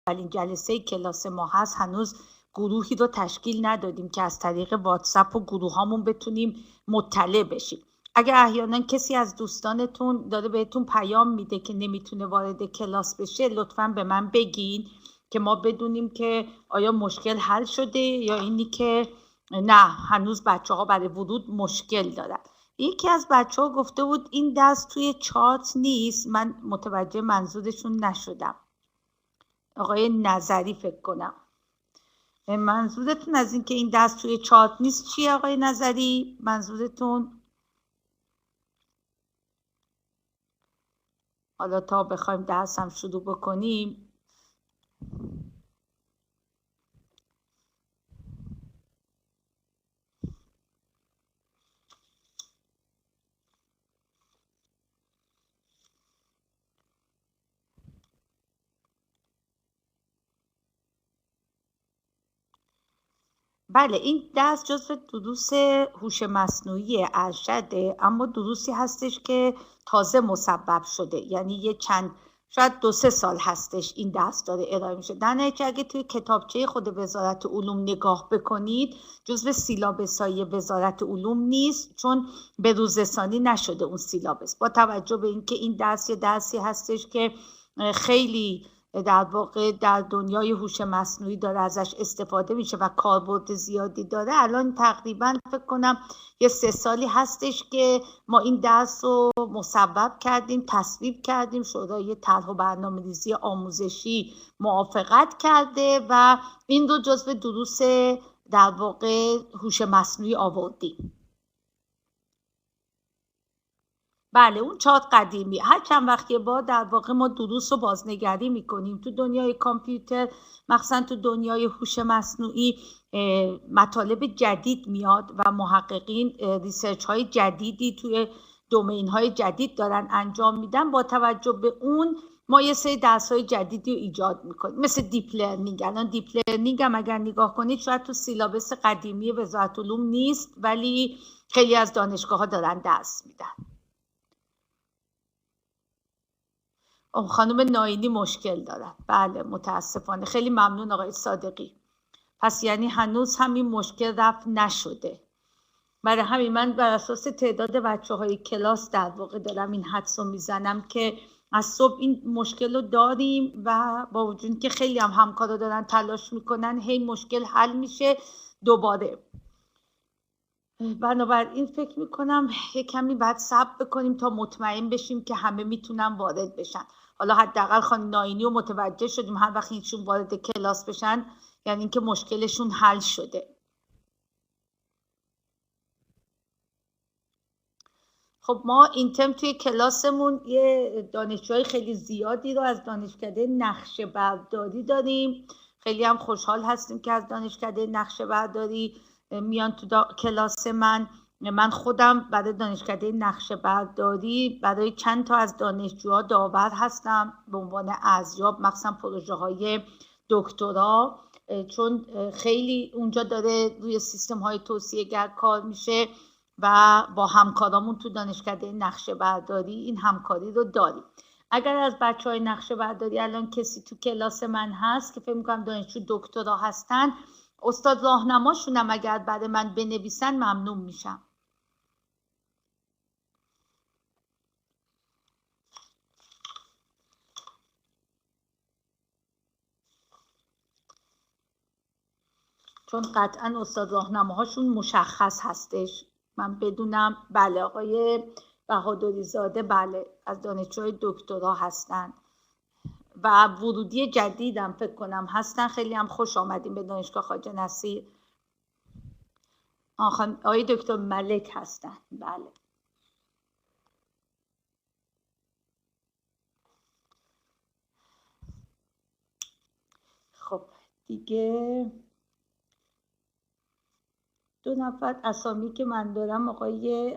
اولین جلسه کلاس ما هست هنوز گروهی رو تشکیل ندادیم که از طریق واتساپ و گروه هامون بتونیم مطلع بشیم. اگر احیانا کسی از دوستانتون داره بهتون پیام میده که نمیتونه وارد کلاس بشه، لطفاً به من بگین که ما بدونیم که آیا مشکل حل شده یا اینی که نه هنوز بچه ها برای ورود مشکل دارن. یکی از بچه ها گفته بود این دست توی چارت نیست، من متوجه منظورشون نشدم. آقای نظری فکر کنم. منظورتون از این که این دست توی چارت نیست چیه آقای نظری؟ منظورتون؟ حالا تا بخوایم درس هم شروع بکنیم بله، این درس جزو دروس هوش مصنوعی ارشده، اما دروسی هستش که تازه مسبب شده، یعنی شاید 2-3 سال هستش این درس داره ارائه میشه. در نتیجه اگه توی کتابچه خود وزارت علوم نگاه بکنید جزو سیلابس‌های وزارت علوم نیست، چون به روزرسانی نشده اون سیلابس. با توجه به اینکه این درس یه درسی هستش که خیلی در واقع در دنیای هوش مصنوعی داره ازش استفاده میشه و کاربرد زیادی داره، الان تقریبا فکر کنم یه 3 سالی هستش که ما این درس رو مصوب کردیم، تصویب کردیم، شورای طرح و برنامه‌ریزی آموزشی موافقت کرده و این رو جزو دروس در واقع هوش مصنوعی آوردیم. بله، اون چارت قدیمی. هر چند وقت یه بار در واقع ما دروس رو بازنگری میکنیم. تو دنیای کامپیوتر، مخصوصا تو دنیای هوش مصنوعی، مطالب جدید میاد و محققین ریسرچ های جدیدی توی دومین های جدید دارن انجام میدن. با توجه به اون ما یه سری درس های جدیدی رو ایجاد میکنیم، مثل دیپ لرنینگ. الان دیپ لرنینگ هم اگر نگاه کنید شاید تو سیلابس قدیمی وزارت علوم نیست، ولی خیلی از دانشگاه ها دارن درس میدن. خانم ناینی مشکل دارن. بله متاسفانه. خیلی ممنون آقای صادقی. پس یعنی هنوز همین مشکل رفع نشده. برای همین من بر اساس تعداد بچه‌های کلاس در واقع دارم این حدس رو میزنم که از صبح این مشکل رو داریم و با وجود که خیلی هم همکارا دارن تلاش میکنن هی مشکل حل میشه دوباره. بنابراین فکر میکنم یک کمی باید صبر بکنیم تا مطمئن بشیم که همه میتونن وارد بشن. حالا حداقل خانم ناینی رو متوجه شدیم هر وقت ایشون وارد کلاس بشن یعنی اینکه مشکلشون حل شده. خب ما این ترم توی کلاسمون یه دانشجوهای خیلی زیادی رو از دانشکده نقشه برداری داریم. خیلی هم خوشحال هستیم که از دانشکده نقشه برداری میان تو کلاس من خودم برای دانشکده نقشه برداری برای چند تا از دانشجوها داور هستم به عنوان ارزیاب، مخصوصا پروژه های دکترا، چون خیلی اونجا داره روی سیستم های توصیه گر کار میشه و با همکارامون تو دانشکده نقشه برداری این همکاری رو داریم. اگر از بچهای نقشه برداری الان کسی تو کلاس من هست که فکر میکنم دانشجو دکترا هستن، استاد راهنماشونم اگر برای من بنویسن ممنون میشم. چون قطعا استاد راهنماهاشون مشخص هستش، من بدونم. بله آقای بهادری زاده بله از دانشجوی دکترا هستن و ورودی جدیدم فکر کنم هستن. خیلی هم خوش آمدیم به دانشگاه خواجه نصیر. آقای دکتر ملک هستن. بله خب دیگه 2 نفر اسامی که من دارم،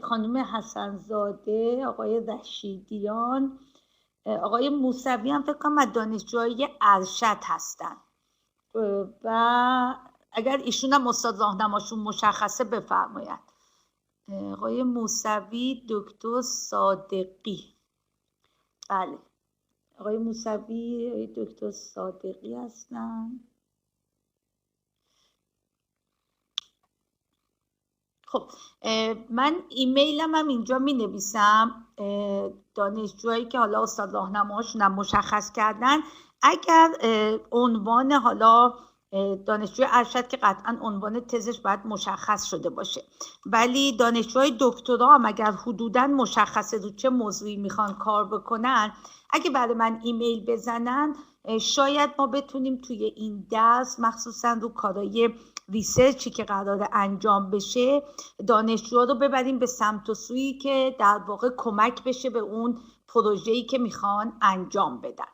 خانم حسنزاده، آقای رشیدیان، آقای موسوی هم فکر کنم از دانشجوهای ارشد هستن و اگر ایشون هم استاد راهنماشون مشخصه بفرمایند. آقای موسوی، دکتر صادقی، بله آقای موسوی، آقای دکتر صادقی هستن. خب من ایمیلم هم اینجا می نویسم. دانشجوهایی که حالا استاد راهنماهاشون هم مشخص کردن، اگر عنوان حالا دانشجوی ارشد که قطعا عنوان تزش باید مشخص شده باشه، ولی دانشجوهای دکترا هم اگر حدوداً مشخصه رو چه موضوعی میخوان کار بکنن، اگه برای من ایمیل بزنن شاید ما بتونیم توی این درس مخصوصا رو کارای ریسرچی که قرار انجام بشه دانشجوها رو ببریم به سمت و سویی که در واقع کمک بشه به اون پروژه‌ای که میخوان انجام بدن.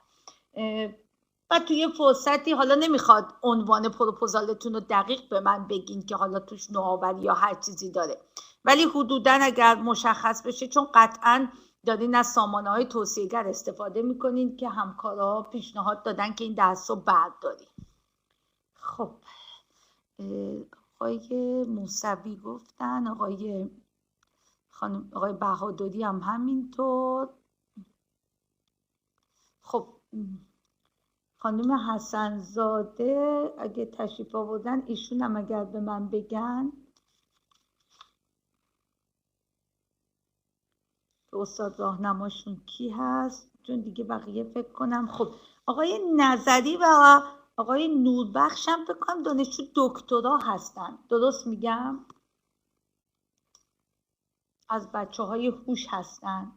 و توی فرصتی حالا نمیخواد عنوان پروپوزالتون رو دقیق به من بگین که حالا توش نوآوری یا هر چیزی داره، ولی حدوداً اگر مشخص بشه، چون قطعاً دارین از سامانه‌های توصیه‌گر استفاده میکنین که همکارا پیشنهاد دادن که این درس رو بردارین. خب آقای موسوی گفتن، آقای بهادری هم همینطور. خب خانم حسنزاده اگه تشریف آوردن، ایشون هم اگر به من بگن استاد راهنماشون کی هست، چون دیگه بقیه فکر کنم. خب آقای نظری و آقای نوربخش هم فکر کنم دانشجو دکترا هستن، درست میگم؟ از بچه‌های هوش هستن.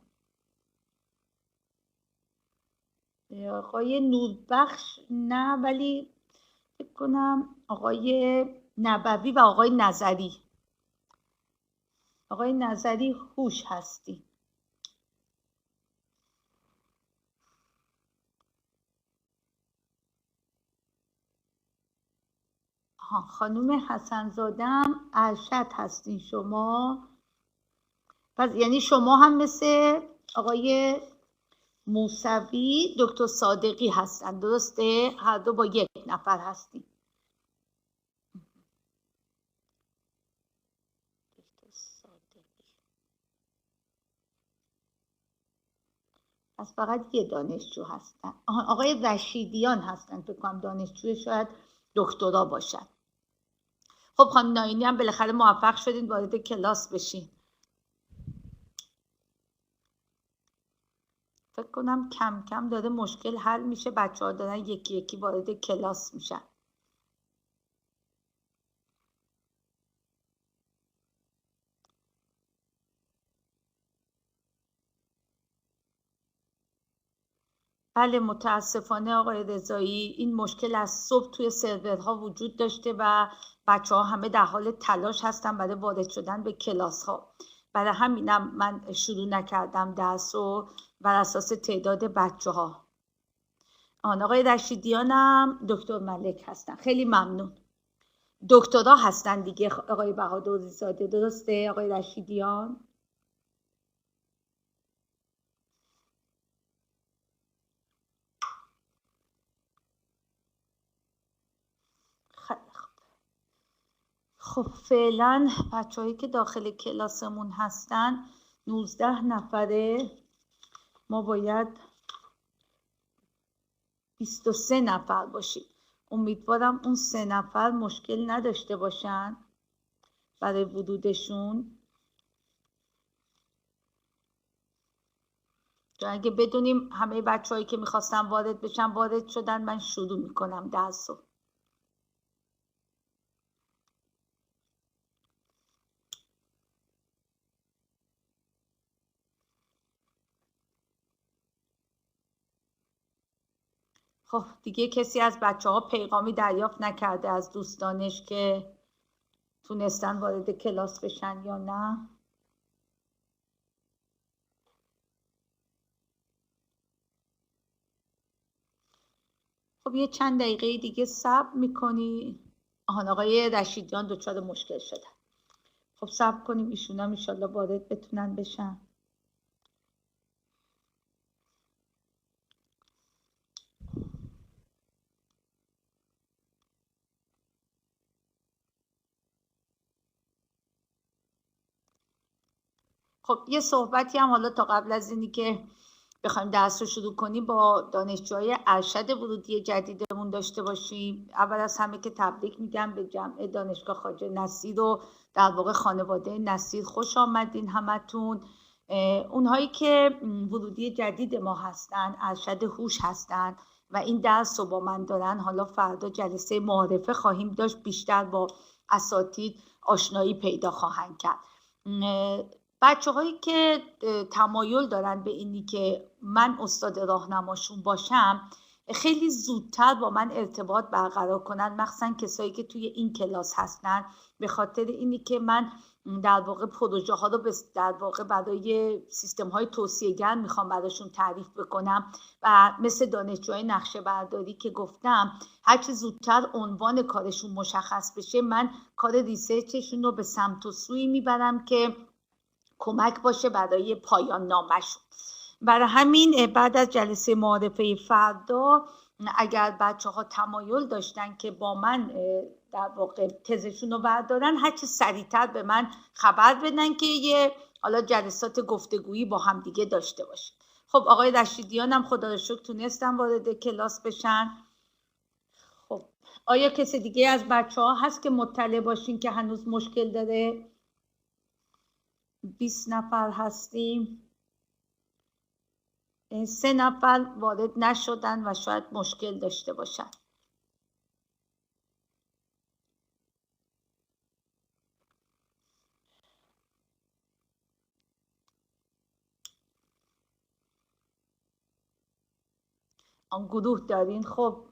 آقای نوربخش نه، ولی فکر کنم آقای نبوی و آقای نظری. آقای نظری هوش هستی. خانم حسنزادم ارشد هستین شما، پس یعنی شما هم مثل آقای موسوی دکتر صادقی هستن، درسته؟ هر دو با یک نفر هستین. پس فقط یه دانشجو هستن. آقای رشیدیان هستن، فکر کنم دانشجو شاید دکترا باشن. خب خانم ناینی هم بالاخره موفق شدین وارد کلاس بشین. فکر کنم کم کم داره مشکل حل میشه، بچه‌ها دارن یکی یکی وارد کلاس میشن. بله متاسفانه آقای رضایی این مشکل از صبح توی سرورها وجود داشته و بچه‌ها همه در حال تلاش هستن برای وارد شدن به کلاس ها. برای همینم من شروع نکردم درس رو بر اساس تعداد بچه‌ها. آقای رشیدیانم دکتر ملک هستن. خیلی ممنون. دکترا هستن دیگه آقای بهادری زاده، درسته آقای رشیدیان؟ خب فعلا بچه‌هایی که داخل کلاسمون هستن 19 نفره، ما باید 23 نفر باشیم. امیدوارم اون 3 نفر مشکل نداشته باشن برای ورودشون. اگه بدونیم همه بچه‌هایی که میخواستن وارد بشن وارد شدن، من شروع میکنم درسو. خب دیگه کسی از بچه‌ها پیغامی دریافت نکرده از دوستانش که تونستن وارد کلاس بشن یا نه؟ خب یه چند دقیقه دیگه صبر میکنی. آقای رشیدیان دچار مشکل شدن. خب صبر کنیم ایشون هم انشالله وارد بتونن بشن. خب یه صحبتی هم حالا تا قبل از اینی که بخوایم درس رو شروع کنیم با دانشجوهای ارشد ورودی جدیدمون داشته باشیم. اول از همه که تبریک میگم به جمع دانشگاه خواجه نصیر و در واقع خانواده نصیر، خوش آمدین همتون. اونهایی که ورودی جدید ما هستن، ارشد هوش هستن و این درس رو با من دارن، حالا فردا جلسه معارفه خواهیم داشت، بیشتر با اساتید آشنایی پیدا خواهند کرد. بچه هایی که تمایل دارن به اینی که من استاد راهنماشون باشم، خیلی زودتر با من ارتباط برقرار کنن، مخصوصا کسایی که توی این کلاس هستن، به خاطر اینی که من در واقع پروژه ها رو در واقع برای سیستم های توصیه گر میخوام براشون تعریف بکنم و مثل دانشجوهای نقشه برداری که گفتم، هرچی زودتر عنوان کارشون مشخص بشه، من کار ریسرچشون رو به سمت و سوی میبرم که کمک باشه برای پایان نامشون. برای همین بعد از جلسه معارفه فردا، اگر بچه ها تمایل داشتن که با من در واقع تزشون رو بردارن، هرچی سریعتر به من خبر بدن که یه حالا جلسات گفتگویی با هم دیگه داشته باشیم. خب آقای رشیدیان هم خدا رو شکر تونستن وارد کلاس بشن. خب آیا کسی دیگه از بچه ها هست که مطلع باشین که هنوز مشکل داره؟ 20 نفر هستیم، 3 نفر وارد نشدن و شاید مشکل داشته باشن. آن گروه دارین؟ خب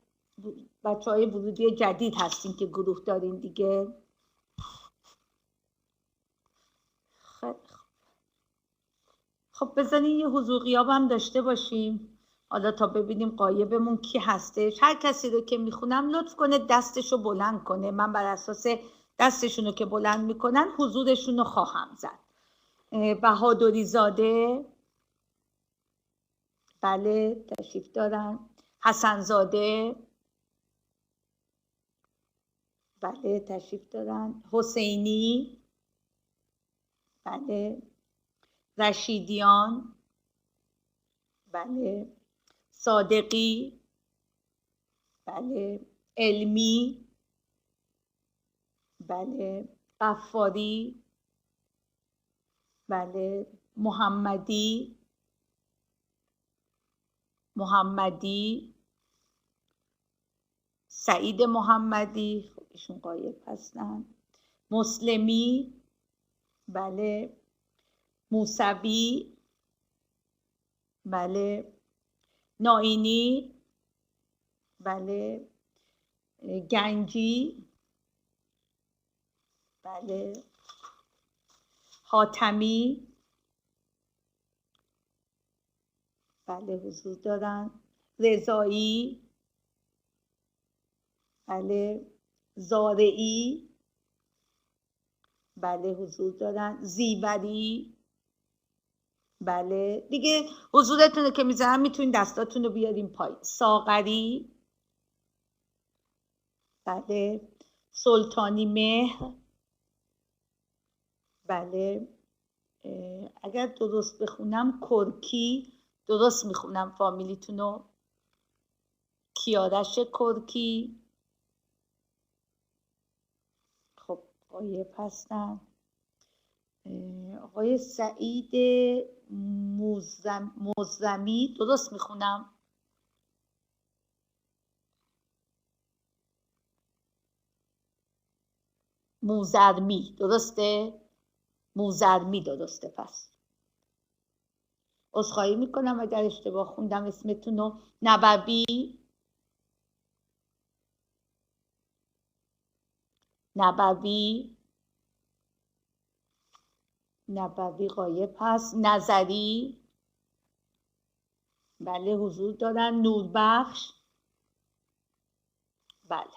بچه های ورودی جدید هستین که گروه دارین دیگه. خب بذارین یه حضور غیاب هم داشته باشیم حالا تا ببینیم غایبمون کی هستش. هر کسی رو که میخونم لطف کنه دستشو بلند کنه، من بر اساس دستشونو که بلند میکنن حضورشونو خواهم زد. بهادری زاده، بله تشریف دارن. حسن زاده، بله تشریف دارن. حسینی، بله. رشیدیان، بله. صادقی، بله. علمی، بله. غفاری، بله. محمدی، سعید محمدی، خب ایشون غایب هستن. مسلمی، بله. موسوی، بله. ناینی، بله. گنجی، بله. حاتمی، بله حضور دارن. رضایی، بله. زارعی، بله حضور دارن. زیوری، بله دیگه حضورتون رو که میذارم میتونین دستاتون رو بیارین پایین. ساغری، بله. سلطانی مهر، بله. اگر درست بخونم کرکی، درست میخونم فامیلیتون رو؟ کیارش کرکی، خب غایب هستن. آقای سعید مزرمی، درست میخونم؟ موزرمی، درسته؟ موزرمی درسته. پس عذرخواهی میکنم اگر اشتباه خوندم اسمتون رو. نبوی، غایب هست. نظری، بله حضور دارن. نوربخش، بله.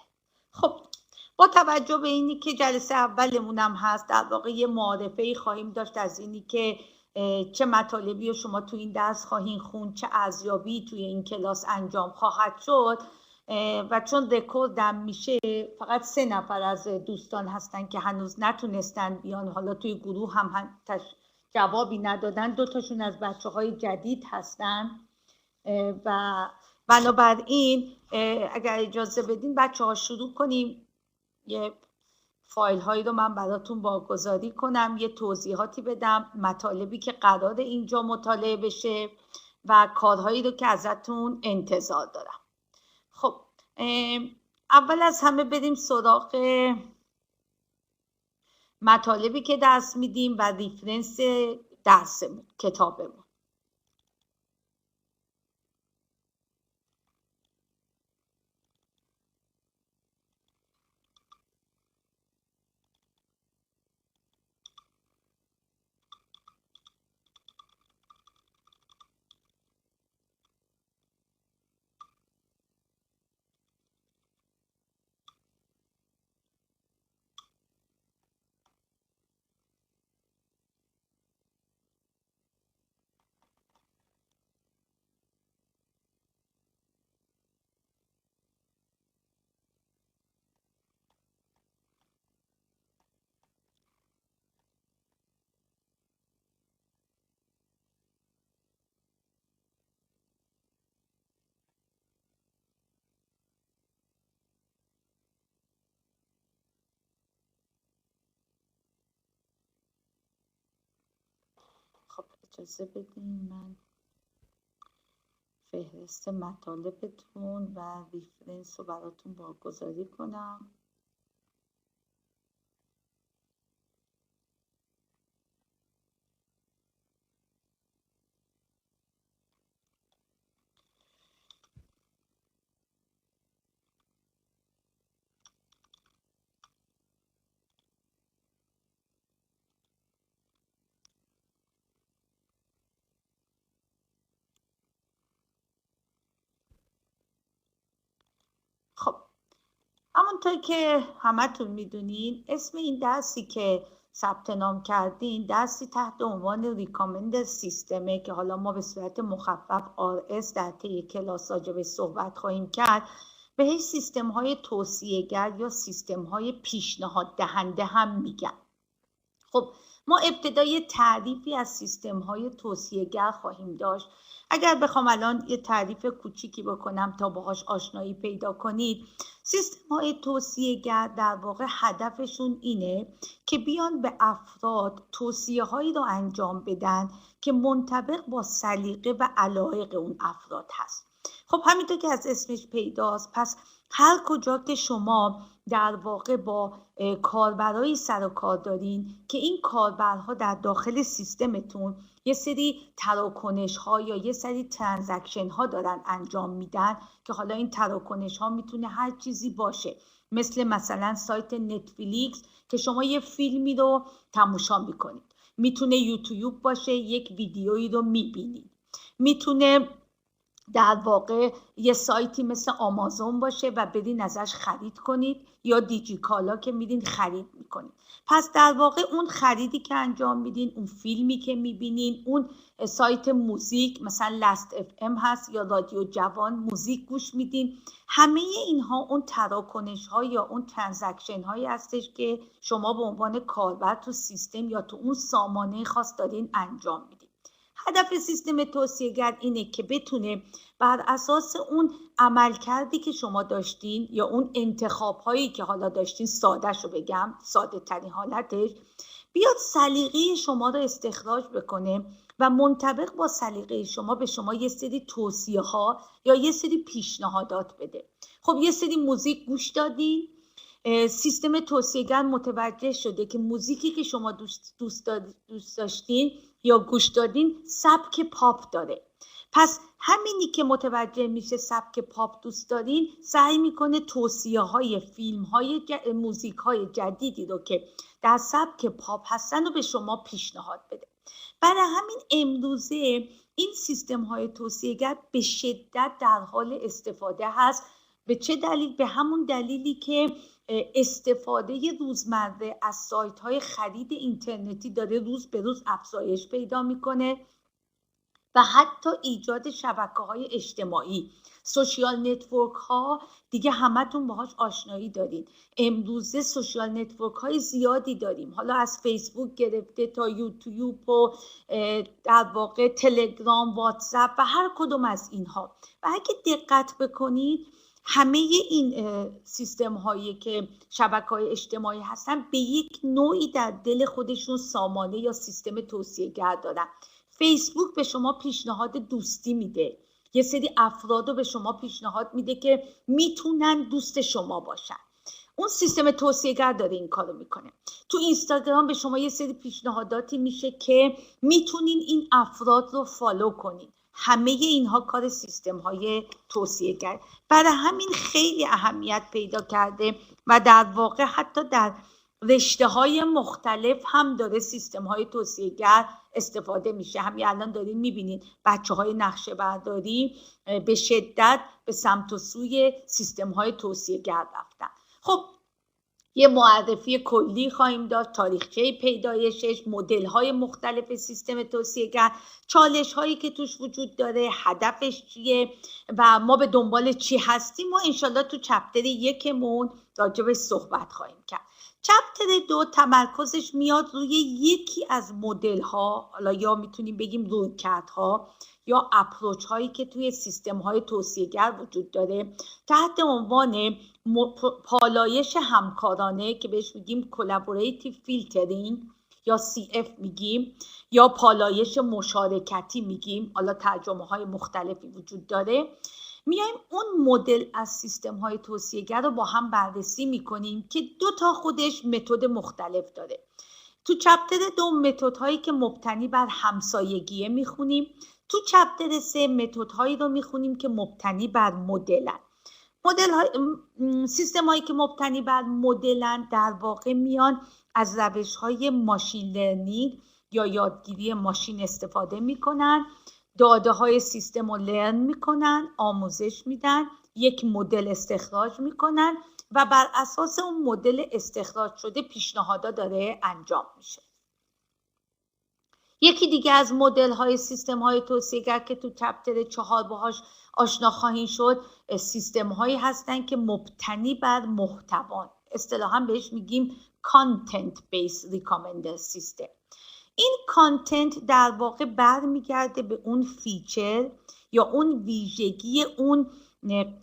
خب با توجه به اینی که جلسه اولمونم هست، در واقع یه معارفه‌ای خواهیم داشت از اینی که چه مطالبی رو شما تو این درس خواهین خوند، چه ارزیابی توی این کلاس انجام خواهد شد و چون رکوردم میشه فقط 3 نفر از دوستان هستن که هنوز نتونستن بیان، حالا توی گروه هم جوابی ندادن. 2 تاشون از بچه‌های جدید هستن و بنابراین اگر اجازه بدین بچه‌ها شروع کنیم. یه فایل هایی رو من براتون واگذاری کنم، یه توضیحاتی بدم، مطالبی که قرار اینجا مطالعه بشه و کارهایی رو که ازتون انتظار دارم. خب اول از همه بریم سراغ مطالبی که درس میدیم و ریفرنس درسمون، کتابمون. خب اجازه بدین من فهرست مطالبتون و ریفرنس رو براتون واگذاری کنم. خب همونطور که همتون میدونین اسم این درسی که ثبت نام کردین درسی تحت عنوان ریکامند سیستمه که حالا ما به صورت مخفف RS در طی کلاس راجعش صحبت خواهیم کرد. بهش سیستم های توصیه‌گر یا سیستم های پیشنهاد دهنده هم میگن. خب ما ابتدای تعریفی از سیستم های توصیه‌گر خواهیم داشت. اگر بخوام الان یه تعریف کوچیکی بکنم تا باهاش آشنایی پیدا کنید، سیستم های توصیه‌گر در واقع هدفشون اینه که بیان به افراد توصیه هایی رو انجام بدن که منطبق با سلیقه و علایق اون افراد هست. خب همینطور که از اسمش پیداست، پس هر کجا که شما در واقع با کاربرایی سر و کار دارین که این کاربرها در داخل سیستمتون یه سری تراکنش ها یا یه سری ترانزکشن ها دارن انجام میدن که حالا این تراکنش ها میتونه هر چیزی باشه، مثلا سایت نتفلیکس که شما یه فیلمی رو تماشا میکنید، میتونه یوتیوب باشه یک ویدیویی رو میبینید، میتونه در واقع یه سایتی مثل آمازون باشه و برین ازش خرید کنید، یا دیجیکالا که میدین خرید میکنید. پس در واقع اون خریدی که انجام میدین، اون فیلمی که میبینین، اون سایت موزیک مثلا لست اف ام هست یا رادیو جوان موزیک گوش میدین، همه اینها اون تراکنش ها یا اون ترانزکشن هایی هستش که شما به عنوان کاربر تو سیستم یا تو اون سامانه خاص دارین انجام میدین. هدف سیستم توصیه‌گر اینه که بتونه بر اساس اون عملکردی که شما داشتین یا اون انتخاب هایی که حالا داشتین، ساده شو بگم، ساده ترین حالتش، بیاد سلیقه شما رو استخراج بکنه و منطبق با سلیقه شما به شما یه سری توصیه ها یا یه سری پیشنهادات بده. خب یه سری موزیک گوش دادین، سیستم توصیه‌گر متوجه شده که موزیکی که شما دوست داشتین یا گوش دادین سبک پاپ داره. پس همینی که متوجه میشه سبک پاپ دوست دارین، سعی میکنه توصیه های فیلم های موزیک های جدیدی رو که در سبک پاپ هستن رو به شما پیشنهاد بده. برای همین امروزه این سیستم های توصیه‌گر به شدت در حال استفاده هست. به چه دلیل؟ به همون دلیلی که استفاده روزمره از سایت های خرید اینترنتی داره روز به روز افزایش پیدا میکنه و حتی ایجاد شبکه های اجتماعی. سوشیال نتورک ها دیگه همتون باهاش آشنایی دارین. امروزه سوشیال نتورک های زیادی داریم، حالا از فیسبوک گرفته تا یوتیوب و در واقع تلگرام، واتساپ و هر کدوم از اینها. و اگه دقت بکنید همه این سیستم هایی که شبکه‌های اجتماعی هستن به یک نوعی در دل خودشون سامانه یا سیستم توصیه‌گر دارن. فیسبوک به شما پیشنهاد دوستی میده، یه سری افراد رو به شما پیشنهاد میده که میتونن دوست شما باشن، اون سیستم توصیه‌گر داره این کارو میکنه. تو اینستاگرام به شما یه سری پیشنهاداتی میشه که میتونین این افراد رو فالو کنین. همه اینها کار سیستم های توصیه‌گر. برای همین خیلی اهمیت پیدا کرده و در واقع حتی در رشته های مختلف هم داره سیستم های توصیه‌گر استفاده میشه. همین الان دارین میبینین بچه های نقشه برداری به شدت به سمت و سوی سیستم های توصیه‌گر رفتن. خب یه معرفی کلی خواهیم داشت، تاریخچه پیدایشش، مدل های مختلف سیستم توصیه‌گر، چالش هایی که توش وجود داره، هدفش چیه و ما به دنبال چی هستیم و انشالله تو چپتر 1 راجبش صحبت خواهیم کرد. چپتر 2 تمرکزش میاد روی یکی از مدل ها، حالا یا میتونیم بگیم رویکردها یا اپروچ هایی که توی سیستم های توصیه‌گر وجود داره تحت عنوان پالایش همکارانه که بهش میگیم collaborative filtering یا CF میگیم، یا پالایش مشارکتی میگیم، حالا ترجمه های مختلفی وجود داره. میایم اون مدل از سیستم های توصیه‌گر رو با هم بررسی میکنیم که 2 تا خودش متد مختلف داره. تو چپتر 2 متد هایی که مبتنی بر همسایگیه میخونیم، تو چپتر 3 متد هایی رو میخونیم که مبتنی بر مدلن. سیستم هایی که مبتنی بر مدلن در واقع میان از روش های ماشین لرنینگ یا یادگیری ماشین استفاده میکنن، داده های سیستم رو لرن میکنن، آموزش میدن، یک مدل استخراج میکنن و بر اساس اون مدل استخراج شده پیشنهادا داره انجام میشه. یکی دیگه از مدل های سیستم های توصیه‌گر که تو چپتر 4 باهاش آشنا خواهیم شد، سیستم هایی هستن که مبتنی بر محتوا، اصطلاحاً بهش میگیم content based recommender system. این کانتنت در واقع برمیگرده به اون فیچر یا اون ویژگی اون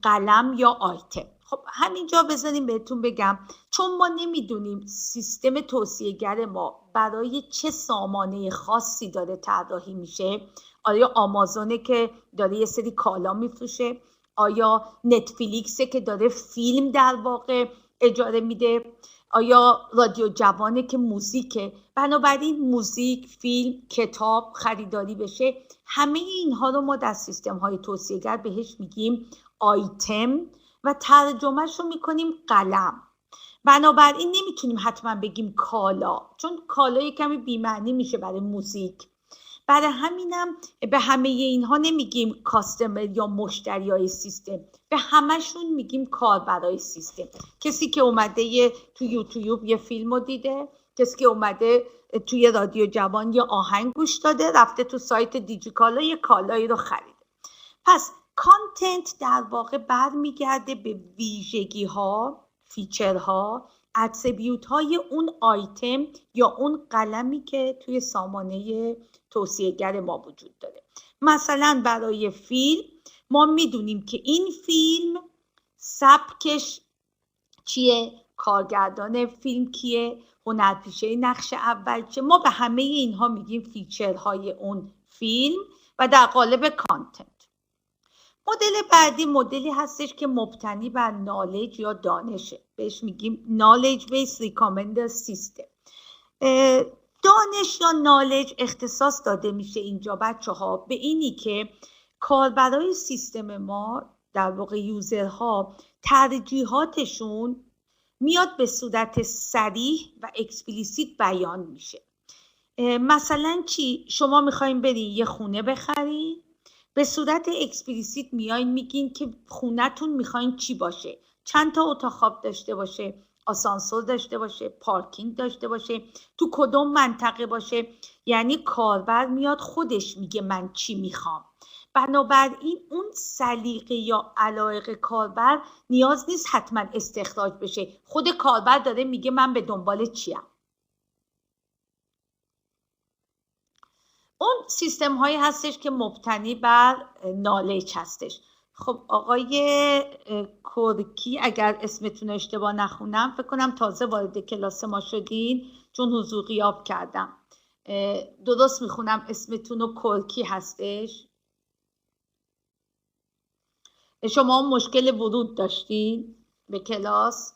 قلم یا آیتم. خب همینجا بذاریم بهتون بگم، چون ما نمیدونیم سیستم توصیه‌گر ما برای چه سامانه خاصی داره طراحی میشه، آیا آمازونه که داره یه سری کالا میفروشه، آیا نتفلیکسه که داره فیلم در واقع اجاره میده، آیا رادیو جوانه که موزیکه، بنابراین موزیک، فیلم، کتاب خریداری بشه. همه اینها رو ما در سیستم های توصیه‌گر بهش میگیم آیتم و ترجمهش رو میکنیم قلم. بنابراین نمیتونیم حتما بگیم کالا، چون کالا یه کمی بی‌معنی میشه برای موزیک. برای همینم به همه اینها نمیگیم کاستمر یا مشتریای سیستم، به همشون میگیم کاربرای سیستم. کسی که اومده تو یوتیوب یه فیلم رو دیده، کسی که اومده توی رادیو جوان یه آهنگ گوش داده، رفته تو سایت دیجیکالا یه کالایی رو خریده. پس کانتنت در واقع برمیگرده به ویژگی ها، فیچر ها، اتریبیوت های اون آیتم یا اون قلمی که توی سامانه توصیه‌گر ما وجود داره. مثلا برای فیلم ما میدونیم که این فیلم سبکش چیه، کارگردان فیلم کیه، هنرپیشه نقش اول چه. ما به همه اینها میگیم فیچرهای اون فیلم و در قالب کانتنت. مدل بعدی مدلی هستش که مبتنی بر نالج یا دانشه، بهش میگیم knowledge based recommender system. دانش یا نالج اختصاص داده میشه اینجا بچه ها به اینی که کاربرای سیستم ما در واقع یوزرها ترجیحاتشون میاد به صورت صریح و اکسپلیسیت بیان میشه. مثلا چی؟ شما میخواین برین یه خونه بخرین، به صورت اکسپلیسیت میاین میگین که خونه‌تون میخواین چی باشه، چند تا اتاق خواب داشته باشه، آسانسور داشته باشه، پارکینگ داشته باشه، تو کدوم منطقه باشه. یعنی کاربر میاد خودش میگه من چی میخوام. بنابراین اون سلیقه یا علایق کاربر نیاز نیست حتما استخراج بشه، خود کاربر داره میگه من به دنبال چیم. اون سیستم هایی هستش که مبتنی بر نالج هستش. خب آقای کورکی، اگر اسمتون اشتباه نخونم، فکر کنم تازه وارد کلاس ما شدین چون حضور غیاب کردم. درست میخونم اسمتون رو؟ کورکی هستش. شما مشکل ورود داشتین به کلاس؟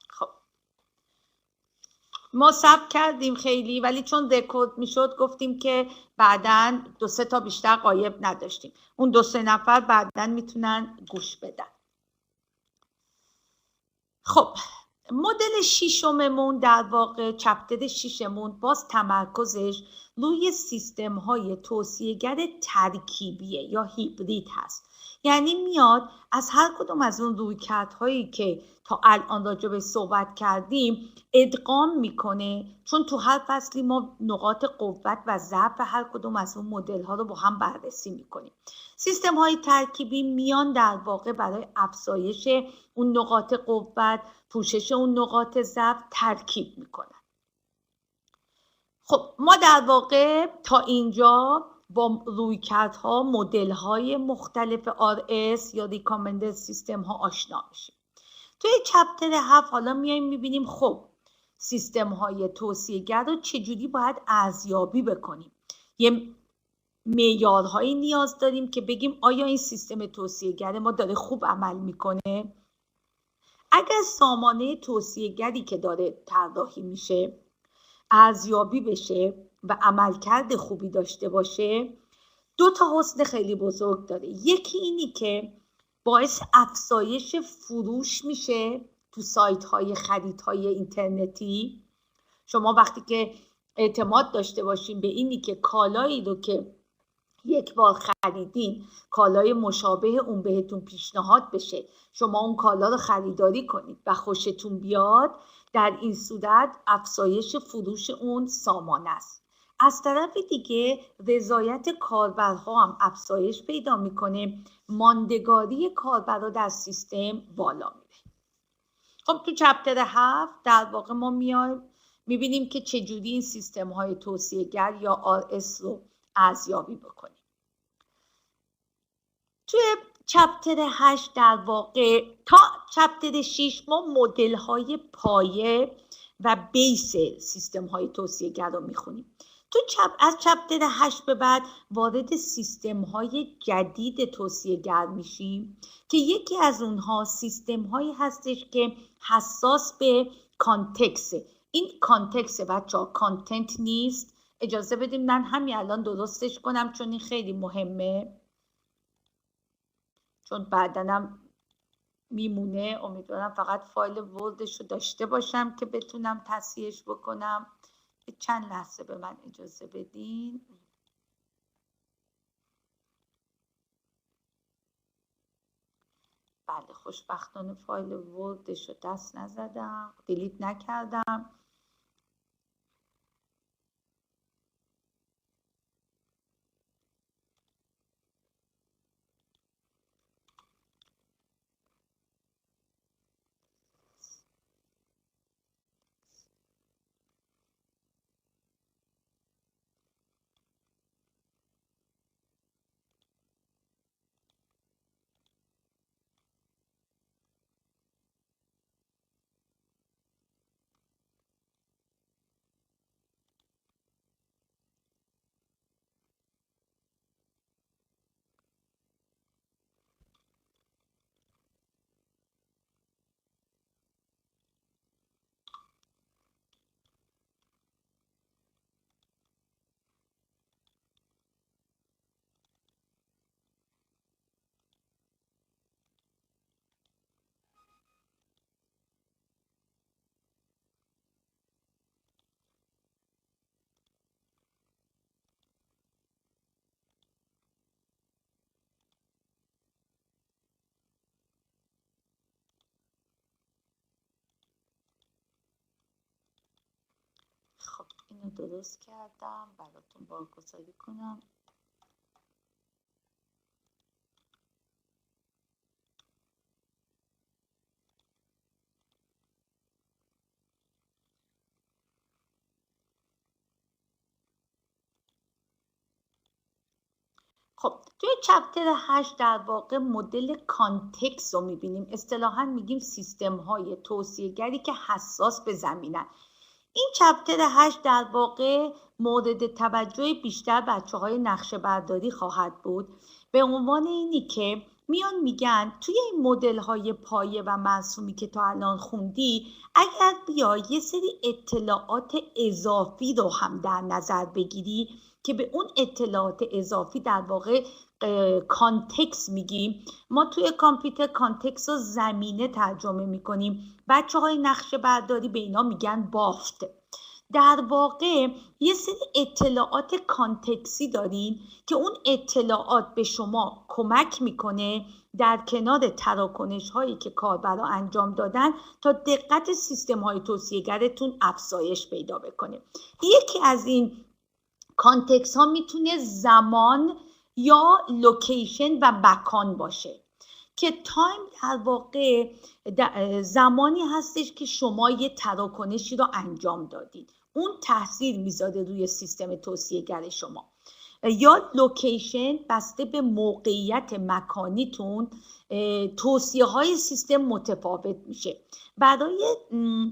خب ما ثبت کردیم خیلی، ولی چون رکورد میشد گفتیم که بعداً 2-3 تا بیشتر غایب نداشتیم، اون 2-3 نفر بعداً میتونن گوش بدن. خب مدل ششممون در واقع چپتر 6مون باز تمرکزش روی سیستم های توصیه‌گر ترکیبیه یا هیبرید هست. یعنی میاد از هر کدوم از اون رویکردهایی که تا الان راجع به صحبت کردیم ادغام میکنه، چون تو هر فصلی ما نقاط قوت و ضعف هر کدوم از اون مدل ها رو با هم بررسی میکنیم. سیستم های ترکیبی میان در واقع برای افزایش اون نقاط قوت، پوشش اون نقاط ضعف ترکیب میکنن. خب ما در واقع تا اینجا با رویکردها، مدل‌های مختلف RS یا ریکامندد سیستم ها آشنا میشیم. توی چپتر 7 حالا میایم میبینیم خب سیستم های توصیه‌گر رو چجوری باید ارزیابی بکنیم. یه معیارهایی نیاز داریم که بگیم آیا این سیستم توصیه‌گر ما داره خوب عمل میکنه. اگر سامانه توصیه‌گری که داره طراحی میشه ارزیابی بشه و عملکرد خوبی داشته باشه، 2 تا حسن خیلی بزرگ داره. یکی اینی که باعث افزایش فروش میشه تو سایت های خریدهای اینترنتی. شما وقتی که اعتماد داشته باشین به اینی که کالایی رو که یک بار خریدین کالای مشابه اون بهتون پیشنهاد بشه، شما اون کالا رو خریداری کنید و خوشتون بیاد، در این صورت افزایش فروش اون سامانه است. از طرف دیگه رضایت کاربرها هم افزایش پیدا میکنه، ماندگاری کاربرها در سیستم بالا میره. خب تو چپتر 7 در واقع ما میبینیم که چجوری این سیستم های توصیه‌گر یا RS رو ارزیابی بکنیم. توی چپتر 8 در واقع تا چپتر 6 ما مدل های پایه و بیس سیستم های توصیه‌گر رو میخونیم. از چپتر 8 به بعد وارد سیستم های جدید توصیه‌گر میشیم که یکی از اونها سیستم هایی هستش که حساس به کانتکست. این کانتکست بچه‌ها کانتنت نیست. اجازه بدیم من همین الان درستش کنم چون این خیلی مهمه، چون بعدنم میمونه. امیدوارم فقط فایل وردش رو داشته باشم که بتونم تصحیحش بکنم. چند لحظه به من اجازه بدین. بله خوشبختانه فایل وردش رو دست نزدم، دیلیت نکردم. اینو درست کردم براتون بارگذاری کنم. خب توی چپتر 8 در واقع مدل کانتکست رو میبینیم. اصطلاحاً میگیم سیستم های توصیه‌گری که حساس به زمینن. این چپتر 8 در واقع مورد توجه بیشتر بچه‌های نقشه برداری خواهد بود، به عنوان اینی که میان میگن توی این مدل های پایه و مرسومی که تا الان خوندی، اگر بیای یه سری اطلاعات اضافی رو هم در نظر بگیری که به اون اطلاعات اضافی در واقع کانتکست میگیم. ما توی کامپیوتر کانتکست رو زمینه ترجمه میکنیم، بچه‌های نقشه برداری به اینا میگن بافت. در واقع یه سری اطلاعات کانتکسی دارین که اون اطلاعات به شما کمک میکنه در کنار تراکنش هایی که کاربرا انجام دادن تا دقت سیستم های توصیه‌گرتون افزایش پیدا بکنه. یکی از این کانتکست ها میتونه زمان یا لوکیشن و مکان باشه که تایم در واقع زمانی هستش که شما یه تراکنشی رو انجام دادید، اون تاثیر میذاره روی سیستم توصیه‌گر شما. یا لوکیشن بسته به موقعیت مکانیتون توصیه های سیستم متفاوت میشه. برای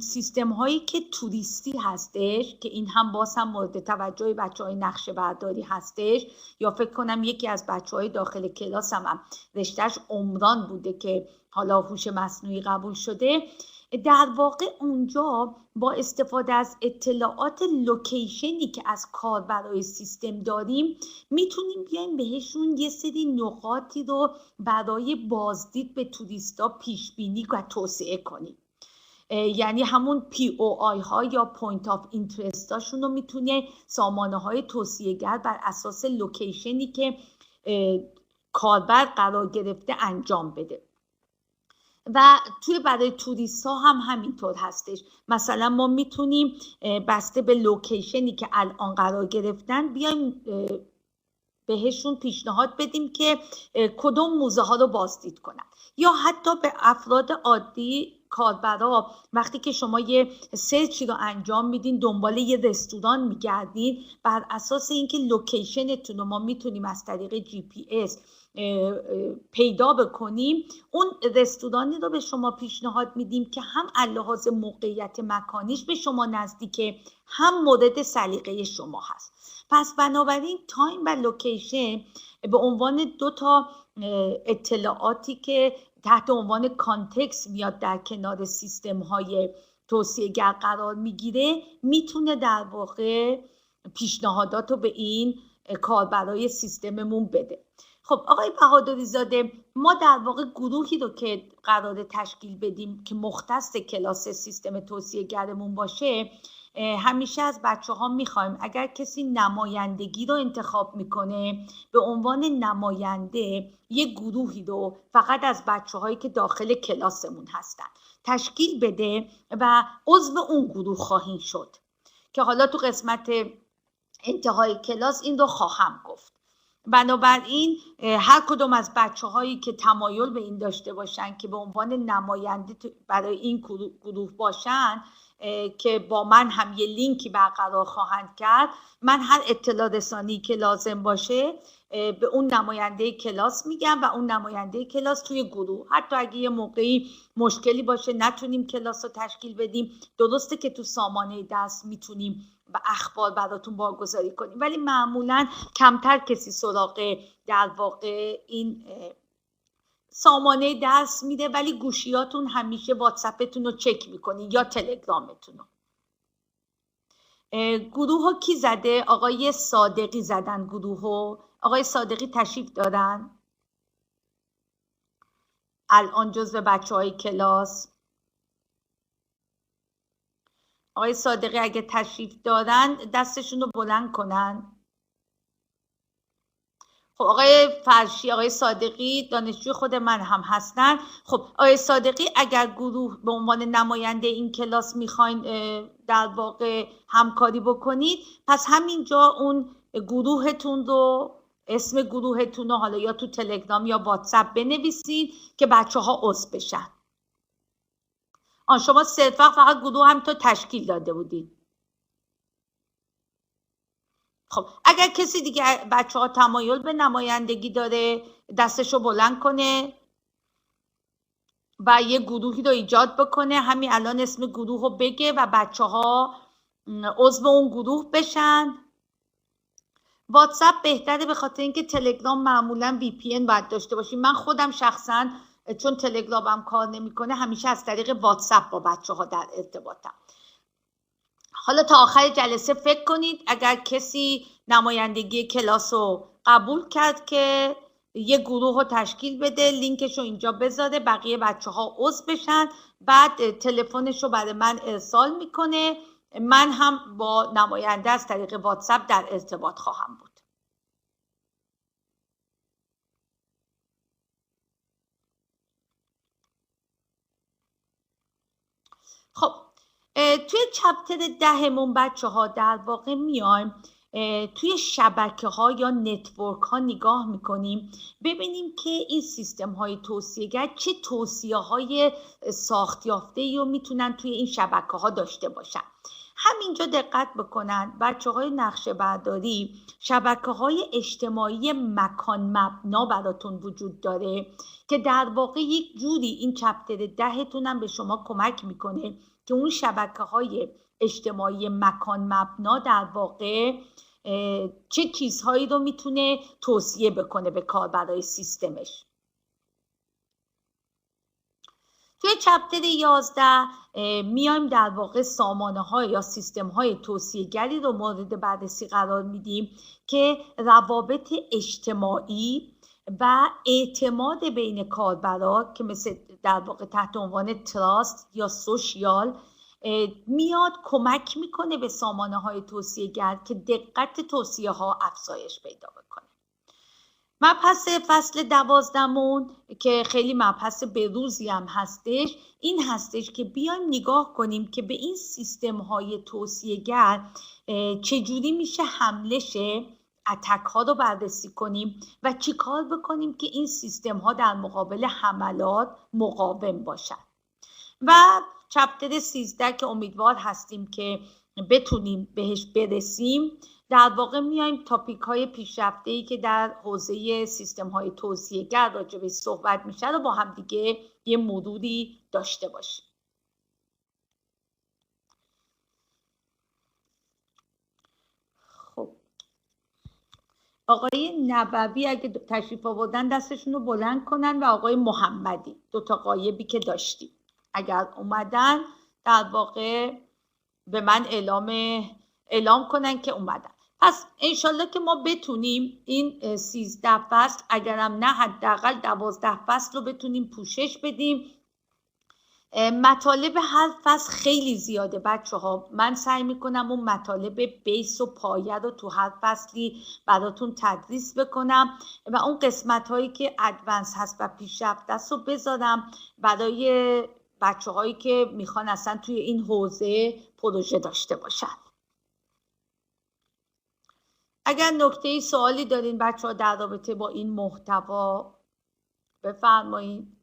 سیستم هایی که توریستی هستش که این هم باز هم مورد توجه بچه های نقشه برداری هستش، یا فکر کنم یکی از بچه های داخل کلاس هم رشتهش عمران بوده که حالا هوش مصنوعی قبول شده، در واقع اونجا با استفاده از اطلاعات لوکیشنی که از کاربرای سیستم داریم میتونیم بیایم بهشون یه سری نقاطی رو برای بازدید به توریستا پیش بینی و توسعه کنیم. یعنی همون POI ها یا پوینت آف اینترست هاشون رو میتونه سامانه های توصیه‌گر بر اساس لوکیشنی که کاربر قرار گرفته انجام بده. و توی برای توریست ها هم همینطور هستش. مثلا ما میتونیم بسته به لوکیشنی که الان قرار گرفتن بیایم بهشون پیشنهاد بدیم که کدوم موزه ها رو بازدید کنن، یا حتی به افراد عادی کاربرا وقتی که شما یه سرچی رو انجام میدین دنبال یه رستوران میگردین، بر اساس اینکه لوکیشنتون رو ما میتونیم از طریق GPS پیدا بکنیم، اون رستورانی رو به شما پیشنهاد میدیم که هم لحاظ موقعیت مکانیش به شما نزدیکه، هم مورد سلیقه شما هست. پس بنابراین تایم و لوکیشن به عنوان دو تا اطلاعاتی که تحت عنوان کانتکست میاد در کنار سیستم های توصیه‌گر قرار میگیره، میتونه در واقع پیشنهادات رو به این کاربرای سیستممون بده. خب آقای بهادری زاده، ما در واقع گروهی رو که قرار تشکیل بدیم که مختص کلاس سیستم توصیه‌گرمون باشه، همیشه از بچه ها میخوایم اگر کسی نمایندگی رو انتخاب میکنه به عنوان نماینده یک گروهی رو فقط از بچه هایی که داخل کلاسمون هستن تشکیل بده و عضو اون گروه خواهیم شد، که حالا تو قسمت انتهای کلاس این رو خواهم گفت. بنابراین هر کدوم از بچه هایی که تمایل به این داشته باشن که به عنوان نماینده برای این گروه باشن که با من هم یه لینکی برقرار خواهند کرد، من هر اطلاع رسانی که لازم باشه به اون نماینده کلاس میگم و اون نماینده کلاس توی گروه، حتی اگه یه موقعی مشکلی باشه نتونیم کلاس رو تشکیل بدیم، درسته که تو سامانه درس میتونیم و اخبار براتون بارگذاری کنیم، ولی معمولا کمتر کسی سراغ در واقع این سامانه درس میده، ولی گوشیاتون همیشه واتساپتون رو چک میکنین یا تلگرامتون رو. گروه ها کی زده؟ آقای صادقی زدن گروه ها. آقای صادقی تشریف دارن؟ الان جزو بچه های کلاس. آقای صادقی اگه تشریف دارن دستشون رو بلند کنن. خب آقای فرشی، آقای صادقی دانشجوی خود من هم هستن. خب آقای صادقی اگر گروه به عنوان نماینده این کلاس میخواین در واقع همکاری بکنید، پس همینجا اون گروهتون رو، اسم گروهتون رو حالا یا تو تلگرام یا واتساپ بنویسید که بچه ها عضو بشن. شما فقط گروه هم تو تشکیل داده بودید. خب اگر کسی دیگه بچه ها تمایل به نمایندگی داره دستشو بلند کنه و یه گروهی رو ایجاد بکنه، همین الان اسم گروه رو بگه و بچه ها عضو اون گروه بشن. واتساپ بهتره به خاطر اینکه تلگرام معمولا VPN باید داشته باشیم. من خودم شخصا چون تلگرامم کار نمیکنه همیشه از طریق واتساپ با بچه ها در ارتباطم. حالا تا آخر جلسه فکر کنید، اگر کسی نمایندگی کلاس رو قبول کرد که یه گروه رو تشکیل بده، لینکش رو اینجا بذاره، بقیه بچه ها عضو بشن، بعد تلفنش رو برای من ارسال میکنه، من هم با نماینده از طریق واتساپ در ارتباط خواهم بود. خب توی چپتر 10 بچه ها در واقع میایم توی شبکه ها یا نتورک ها نگاه میکنیم ببینیم که این سیستم های توصیه‌گر چه توصیه های ساخت یافته‌ای رو میتونن توی این شبکه ها داشته باشن. همینجا دقت بکنن بچه های نقشه برداری، شبکه های اجتماعی مکان مبنا براتون وجود داره که در واقع یک جوری این چپتر 10 هم به شما کمک میکنه که اون شبکه های اجتماعی مکان مبنا در واقع چه چیزهایی رو میتونه توصیه بکنه به کاربرای سیستمش. توی چپتر 11 میایم در واقع سامانه های یا سیستم های توصیه گری رو مورد بررسی قرار میدیم که روابط اجتماعی و اعتماد بین کاربرا که مثل در واقع تحت عنوان تراست یا سوشیال میاد کمک میکنه به سامانه های توصیه گر که دقت توصیه ها افزایش پیدا بکنه. مبحث فصل 12 که خیلی مبحث بروزی هم هستش این هستش که بیایم نگاه کنیم که به این سیستم های توصیه گر چجوری میشه حمله شه، اتک ها رو بررسی کنیم و چی کار بکنیم که این سیستم ها در مقابل حملات مقاوم باشن. و چپتر 13 که امیدوار هستیم که بتونیم بهش برسیم در واقع میایم تاپیک های پیشرفته‌ای که در حوزه سیستم های توصیه گر راجع به صحبت میشه رو با هم دیگه یه مروری داشته باشیم. خب آقای نبوی اگه تشریف آوردن دستشون رو بلند کنن و آقای محمدی، دوتا غایبی که داشتیم اگر اومدن در واقع به من اعلام کنن که اومدن. پس انشالله که ما بتونیم این 13 فصل اگرم نه حداقل 12 فصل رو بتونیم پوشش بدیم. مطالب هر فصل خیلی زیاده بچه ها، من سعی میکنم اون مطالب بیس و پایه رو تو هر فصلی براتون تدریس بکنم و اون قسمت هایی که ادوانس هست و پیشرفته است رو بذارم برای بچه هایی که میخوان اصلا توی این حوزه پروژه داشته باشن. اگر نکته سوالی دارین بچه ها در رابطه با این محتوا بفرمایید.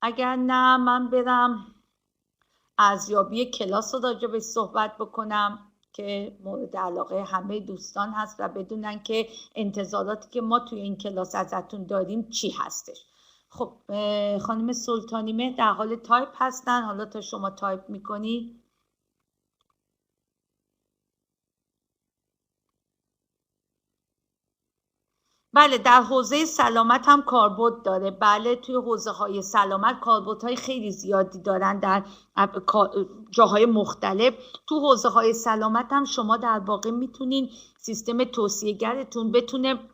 اگر نه من برم ارزیابی کلاس رو راجع به صحبت بکنم که مورد علاقه همه دوستان هست و بدونن که انتظاراتی که ما توی این کلاس ازتون داریم چی هستش. خب خانم سلطانی مهر در حال تایپ هستن، حالا تا شما تایپ میکنی. بله در حوزه سلامت هم کاربرد داره. بله توی حوزه های سلامت کاربردهای خیلی زیادی دارن در جاهای مختلف. تو حوزه های سلامت هم شما در واقع میتونین سیستم توصیه گرتون بتونه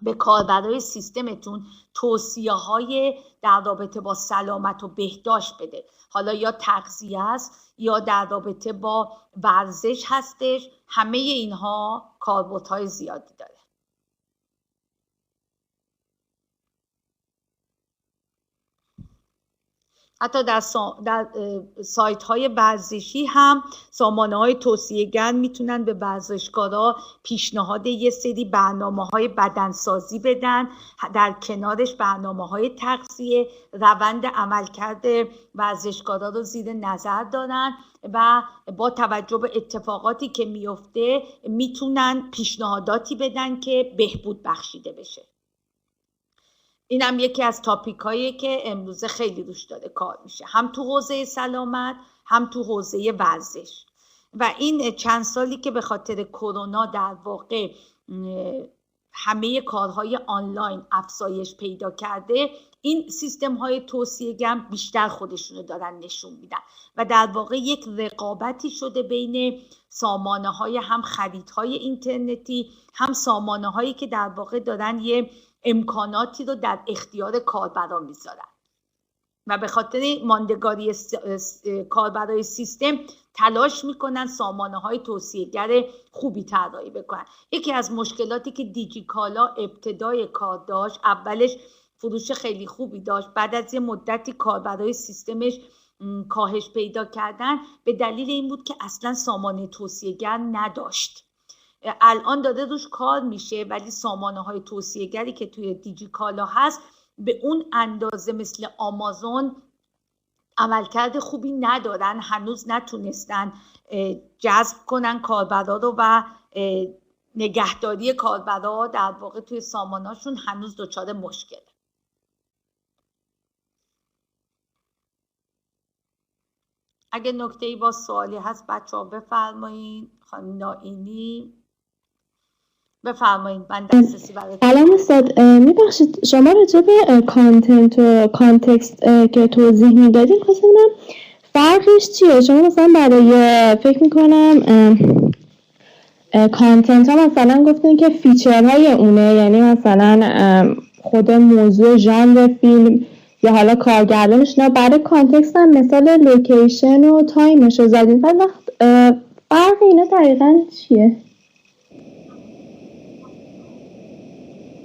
به کاربرای سیستمتون توصیه های در رابطه با سلامت و بهداشت بده. حالا یا تغذیه است یا در رابطه با ورزش هستش، همه اینها کاربردهای زیادی داره. حتی در سایت های ورزشی هم سامانه های توصیه‌گر میتونن به ورزشکارا پیشنهاد یه سری برنامه های بدنسازی بدن، در کنارش برنامه های تغذیه، روند عملکرد ورزشکارا رو زیر نظر دارن و با توجه به اتفاقاتی که میفته میتونن پیشنهاداتی بدن که بهبود بخشیده بشه. این هم یکی از تاپیک هایی که امروز خیلی روش داره کار میشه، هم تو حوزه سلامت هم تو حوزه ورزش. و این چند سالی که به خاطر کرونا در واقع همه کارهای آنلاین افزایش پیدا کرده، این سیستم های توصیه‌گر بیشتر خودشونو دارن نشون میدن و در واقع یک رقابتی شده بین سامانه های هم خریدهای اینترنتی هم سامانه هایی که در واقع دارن یه امکاناتی رو در اختیار کاربران میذارن و به خاطر ماندگاری کاربرای سیستم تلاش میکنن سامانه های توصیه‌گر خوبی طراحی بکنن. یکی از مشکلاتی که دیجیکالا ابتدای کار داشت، اولش فروش خیلی خوبی داشت، بعد از یه مدتی کاربرای سیستمش کاهش پیدا کردن به دلیل این بود که اصلا سامانه توصیه‌گر نداشت. الان داده روش کار میشه ولی سامانه های توصیه‌گری که توی دیجیکالا هست به اون اندازه مثل آمازون عملکرد خوبی ندارن، هنوز نتونستن جذب کنن کاربرا رو و نگهداری کاربرا در واقع توی سامانه‌شون هنوز دچار مشکله. اگه نکته‌ای با سوالی هست بچه‌ها بفرمایید. خانم نائینی بفرمایید، من دسترسی برای سلام استاد، میبخشید شما راجع به کانتنت و کانتکست که توضیح میدادید خواستم ببینم فرقش چیه؟ شما مثلا برای فکر میکنم کانتنت ها مثلا گفتین که فیچرهای اونه، یعنی مثلا خود موضوع ژانر فیلم یا حالا کارگردانش، نه برای کانتکست هم مثال لوکیشن و تایمش رو زدید. وقت فرق اینا دقیقا چیه؟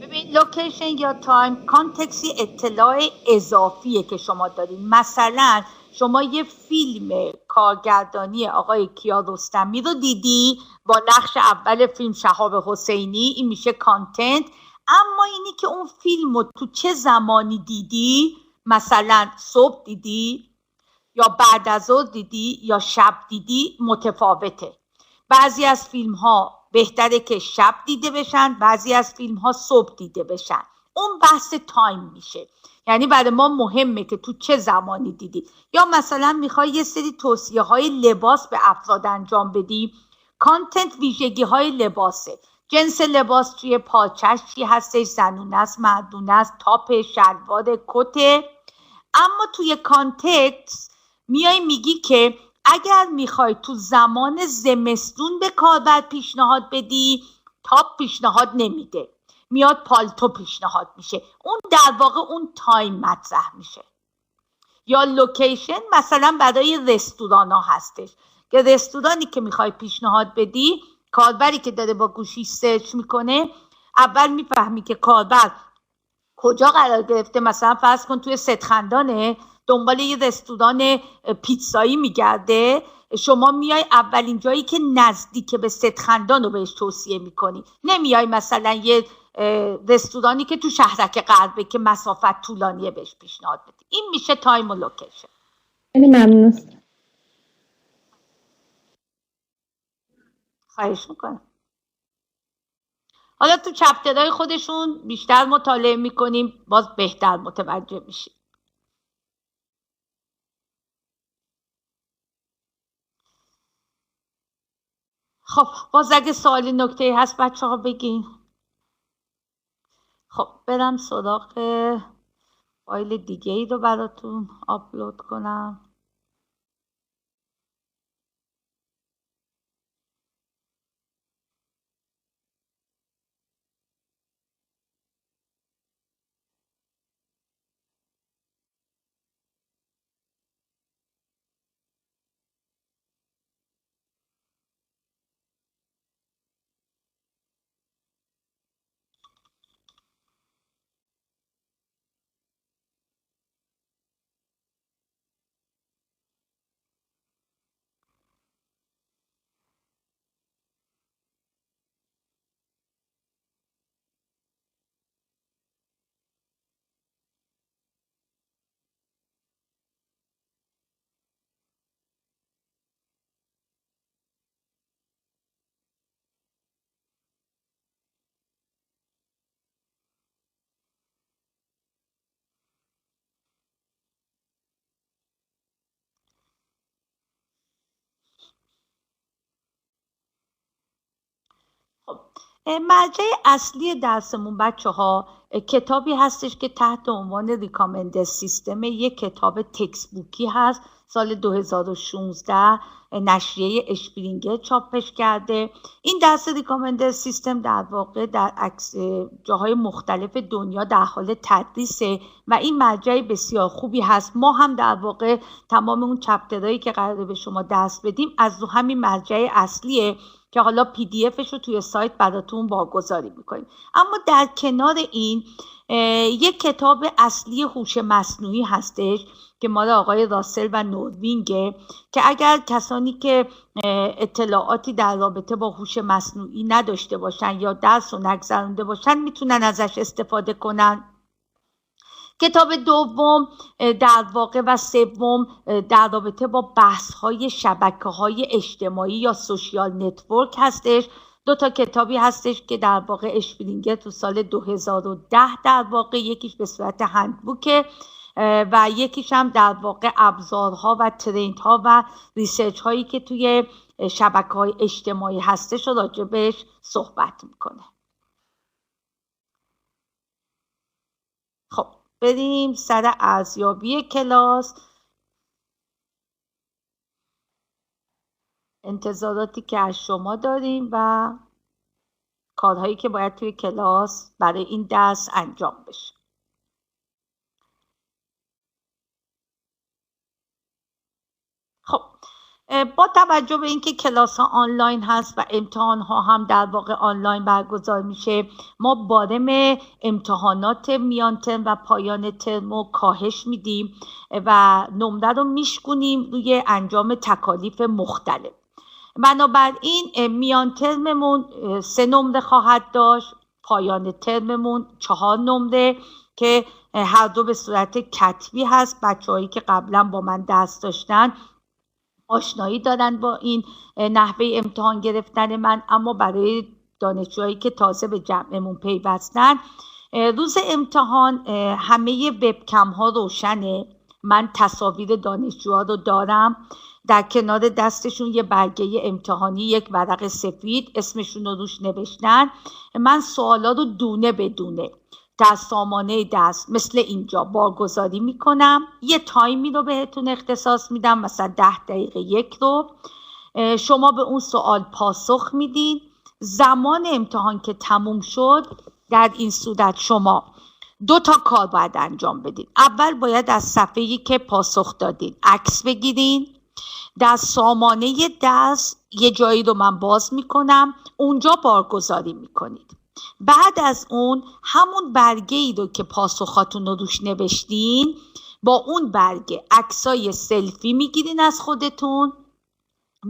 ببین، لوکیشن یا تایم کانتکسی اطلاع اضافیه که شما دارین. مثلا شما یه فیلم کارگردانی آقای کیارستمی رو دیدی با نقش اول فیلم شهاب حسینی، این میشه کانتنت. اما اینی که اون فیلم رو تو چه زمانی دیدی، مثلا صبح دیدی یا بعد از ظهر دیدی یا شب دیدی، متفاوته. بعضی از فیلم ها بهتره که شب دیده بشن، بعضی از فیلم ها صبح دیده بشن. اون بحث تایم میشه، یعنی برای ما مهمه که تو چه زمانی دیدی. یا مثلا میخوای یه سری توصیه های لباس به افراد انجام بدی، کانتنت ویژگی های لباسه، جنس لباس توی پاچش چی هستش، زنونه است، مردونه است، تاپ، شلوار، کته. اما توی کانتکست میای میگی که اگر میخوای تو زمان زمستون به کاربر پیشنهاد بدی، تاپ پیشنهاد نمیده، میاد پالتو پیشنهاد میشه. اون در واقع اون تایم مطرح میشه. یا لوکیشن مثلا برای رستوران ها هستش که رستورانی که میخوای پیشنهاد بدی، کاربری که داره با گوشی سرچ میکنه اول میفهمی که کاربر کجا قرار گرفته. مثلا فرض کن توی ستخندانه دنبال یه رستوران پیتزایی میگرده، شما میای اولین جایی که نزدیک به ستخندان رو بهش توصیه میکنی، نمیای مثلا یه رستورانی که تو شهرک غربه که مسافت طولانیه بهش پیشنهاد بدی. این میشه تایم و لوکیشن. خیلی ممنون. خواهش میکنم. حالا تو چپترهای خودشون بیشتر مطالعه میکنیم، باز بهتر متوجه میشیم. خب باز اگه سوالی نکته هست بچه ها بگین. خب برم سراغ فایل دیگه ای رو براتون آپلود کنم. مرجع اصلی درسمون بچه ها کتابی هستش که تحت عنوان ریکامندد سیستم، یک کتاب تکست بوکی هست، سال 2016 نشریه اشپرینگر چاپش کرده. این درس ریکامندد سیستم در واقع در جاهای مختلف دنیا در حال تدریسه و این مرجع بسیار خوبی هست. ما هم در واقع تمام اون چپترهایی که قراره به شما درس بدیم از همین مرجع اصلیه که حالا PDF رو توی سایت براتون واگذاری میکنیم. اما در کنار این یک کتاب اصلی هوش مصنوعی هستش که مال آقای راسل و نوروینگه که اگر کسانی که اطلاعاتی در رابطه با هوش مصنوعی نداشته باشن یا درس رو نگذرونده باشن میتونن ازش استفاده کنن. کتاب دوم در واقع و سوم در رابطه با بحث‌های شبکه‌های اجتماعی یا سوشیال نتورک هستش. 2 تا کتابی هستش که در واقع اشپرینگر تو سال 2010 در واقع یکیش به صورت هندبوکه و یکیش هم در واقع ابزارها و ترندها و ریسرچ هایی که توی شبکه‌های اجتماعی هستش و راجبش صحبت میکنه. خب بریم سر ارزیابی کلاس. انتظاراتی که از شما داریم و کارهایی که باید توی کلاس برای این درس انجام بشه. خب با توجه به اینکه کلاس ها آنلاین هست و امتحان ها هم در واقع آنلاین برگزار میشه، ما بارم امتحانات میان ترم و پایان ترم رو کاهش میدیم و نمره رو میشکنیم روی انجام تکالیف مختلف. بنابراین میان ترممون 3 نمره خواهد داشت، پایان ترممون 4 نمره که هر دو به صورت کتبی هست. بچه‌هایی که قبلا با من درس داشتن آشنایی دارن با این نحوه امتحان گرفتن من، اما برای دانشجوهایی که تازه به جمعمون پیوستن، روز امتحان همه وبکم ها روشنه. من تصاویر دانشجوها رو دارم، در کنار دستشون یه برگه امتحانی، یک ورق سفید، اسمشون رو روش نوشتن. من سوالا رو دونه بدونه در سامانه دست مثل اینجا بارگذاری میکنم. یه تایمی رو بهتون اختصاص میدم، مثلا 10 دقیقه 1 رو. شما به اون سوال پاسخ میدین. زمان امتحان که تموم شد، در این صورت شما 2 تا کار باید انجام بدین. اول باید از صفحه‌ای که پاسخ دادین عکس بگیرین. در سامانه دست یه جایی رو من باز میکنم، اونجا بارگذاری میکنید. بعد از اون همون برگه ای رو که پاسخاتون رو روش نوشتین، با اون برگه عکسای سلفی میگیرین از خودتون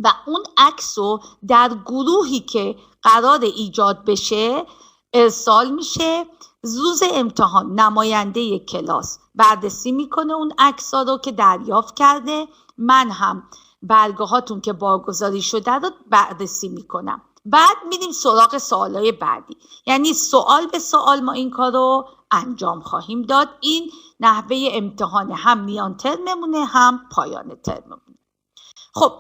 و اون عکس رو در گروهی که قرار ایجاد بشه ارسال میشه. روز امتحان نماینده کلاس بررسی میکنه اون عکس‌ها رو که دریافت کرده. من هم برگه هاتون که بارگذاری شده رو بررسی میکنم. بعد میریم سراغ سوالای بعدی، یعنی سوال به سوال ما این کار رو انجام خواهیم داد. این نحوه امتحان هم میان ترممونه هم پایان ترممونه. خب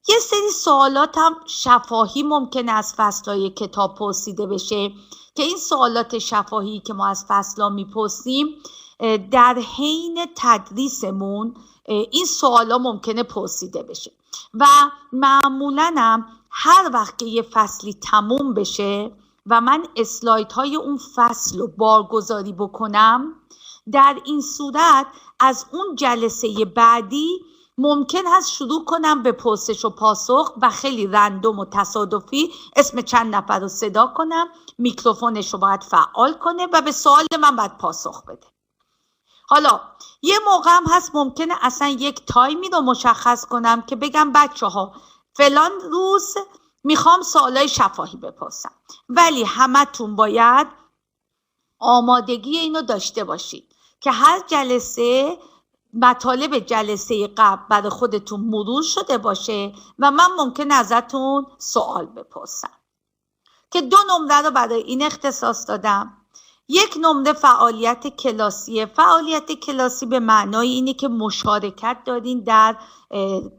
یه سری سوالات هم شفاهی ممکنه از فصلهای کتاب پرسیده بشه که این سوالات شفاهی که ما از فصلها میپرسیم در حین تدریسمون این سوالا ممکنه پرسیده بشه و معمولاً هم هر وقت که یه فصلی تموم بشه و من اسلایدهای اون فصل رو بارگذاری بکنم، در این صورت از اون جلسه بعدی ممکن هست شروع کنم به پرسش و پاسخ و خیلی رندوم و تصادفی اسم چند نفر رو صدا کنم، میکروفونش رو باید فعال کنه و به سوال من باید پاسخ بده. حالا یه موقع هم هست ممکنه اصلا یک تایمی رو مشخص کنم که بگم بچه‌ها فلان روز میخوام سوالای شفاهی بپرسم، ولی همتون باید آمادگی اینو داشته باشید که هر جلسه مطالب جلسه قبل برای خودتون مرور شده باشه و من ممکن ازتون سوال بپرسم که 2 نمره رو برای این اختصاص دادم. یک نمره فعالیت کلاسیه. فعالیت کلاسی به معنای اینه که مشارکت دارین در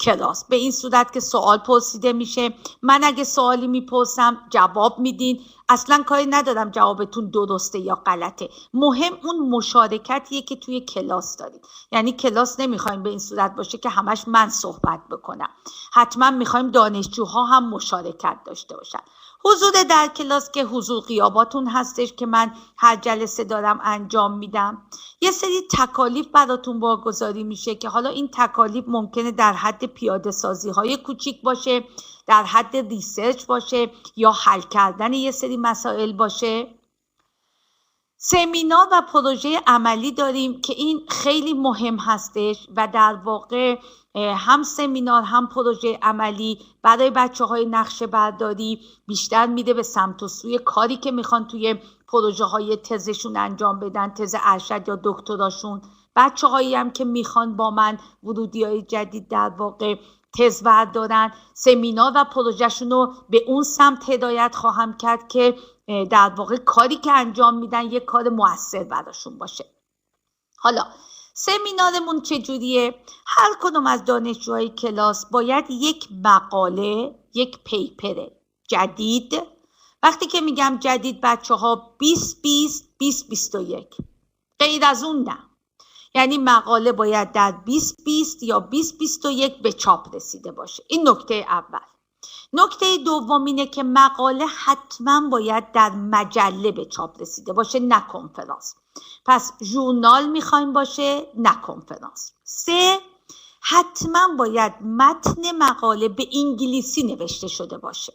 کلاس، به این صورت که سوال پرسیده میشه، من اگه سوالی میپرسم جواب میدین، اصلا کاری ندارم جوابتون درسته یا غلطه، مهم اون مشارکتیه که توی کلاس دارید. یعنی کلاس نمیخوایم به این صورت باشه که همش من صحبت بکنم، حتما میخوایم دانشجوها هم مشارکت داشته باشن. حضور در کلاس که حضور غیاباتون هستش که من هر جلسه دارم انجام میدم. یه سری تکالیف براتون واگذاری میشه که حالا این تکالیف ممکنه در حد پیاده سازی های کوچیک باشه، در حد ریسرچ باشه یا حل کردن یه سری مسائل باشه. سمینار و پروژه عملی داریم که این خیلی مهم هستش و در واقع هم سمینار هم پروژه عملی برای بچه‌های نقشه برداری بیشتر میده به سمت و سوی کاری که میخوان توی پروژه های تزشون انجام بدن، تز ارشد یا دکتراشون. بچه‌هایی هم که میخوان با من ورودی‌های جدید در واقع تز بردارن، سمینار و پروژهشون رو به اون سمت هدایت خواهم کرد که در واقع کاری که انجام میدن یک کار مؤثر براشون باشه. حالا سمینارمون چجوریه؟ هر کدوم از دانشجوهای کلاس باید یک مقاله، یک پیپر جدید، وقتی که میگم جدید بچه ها 2021 غیر از اون نه، یعنی مقاله باید در 2020 یا 2021 به چاپ رسیده باشه. این نکته اول. نکته دوم اینه که مقاله حتما باید در مجله به چاپ رسیده باشه، نه کنفرانس. پس ژورنال میخوایم باشه، نه کنفرانس. 3. حتما باید متن مقاله به انگلیسی نوشته شده باشه.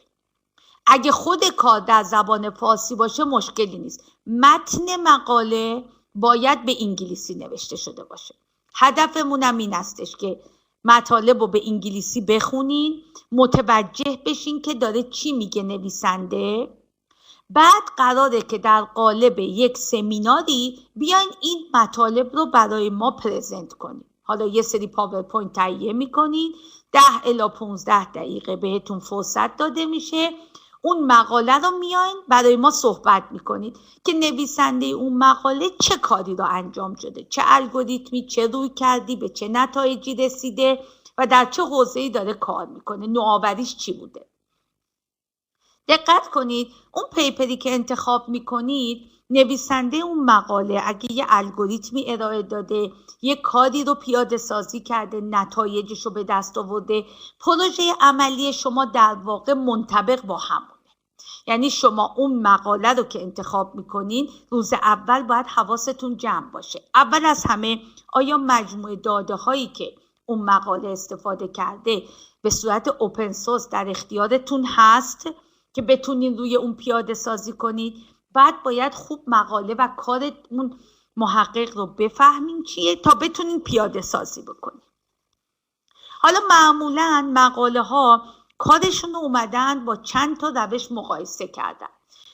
اگه خود کار در زبان فارسی باشه مشکلی نیست، متن مقاله باید به انگلیسی نوشته شده باشه. هدفمون هم این هستش که مطالب رو به انگلیسی بخونین، متوجه بشین که داره چی میگه نویسنده. بعد قراره که در قالب یک سمیناری بیاین این مطالب رو برای ما پرزنت کنین. حالا یه سری پاورپوینت تهیه میکنین، 10 الی 15 دقیقه بهتون فرصت داده میشه، اون مقاله رو میاین برای ما صحبت میکنید که نویسنده اون مقاله چه کاری رو انجام شده، چه الگوریتمی، چه روی کردی، به چه نتایجی رسیده و در چه حوزه‌ای داره کار میکنه، نوآوریش چی بوده. دقت کنید اون پیپری که انتخاب میکنید، نویسنده اون مقاله اگه یه الگوریتمی ارائه داده، یه کاری رو پیاده سازی کرده، نتایجش رو به دست آورده، پروژه عملی شما در واقع منطبق با همونه. یعنی شما اون مقاله رو که انتخاب میکنین، روز اول باید حواستون جمع باشه. اول از همه آیا مجموعه داده هایی که اون مقاله استفاده کرده به صورت اوپن سورس در اختیارتون هست که بتونین روی اون پیاده سازی کنید. بعد باید خوب مقاله و کار اون محقق رو بفهمین چیه تا بتونین پیاده سازی بکنین. حالا معمولاً مقاله ها کارشون رو اومدن با چند تا روش مقایسه کردن.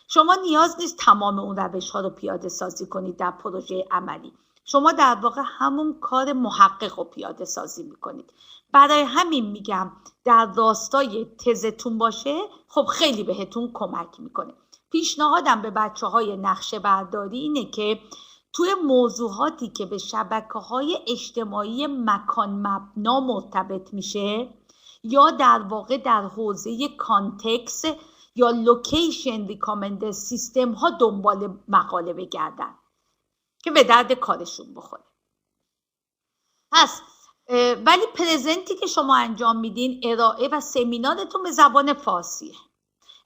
شما نیاز نیست تمام اون روش ها رو پیاده سازی کنید در پروژه عملی. شما در واقع همون کار محقق رو پیاده سازی میکنید. برای همین میگم در راستای تزتون باشه، خب خیلی بهتون کمک میکنه. پیشنهادم به بچه‌های نقشه برداری اینه که توی موضوعاتی که به شبکه‌های اجتماعی مکان مبنا مرتبط میشه یا در واقع در حوزه کانتکست یا لوکیشن ریکامندر سیستم ها دنبال مقاله بگردن که به درد کارشون بخوره. پس ولی پرزنتی که شما انجام میدین، ارائه و سمینارتون به زبان فارسیه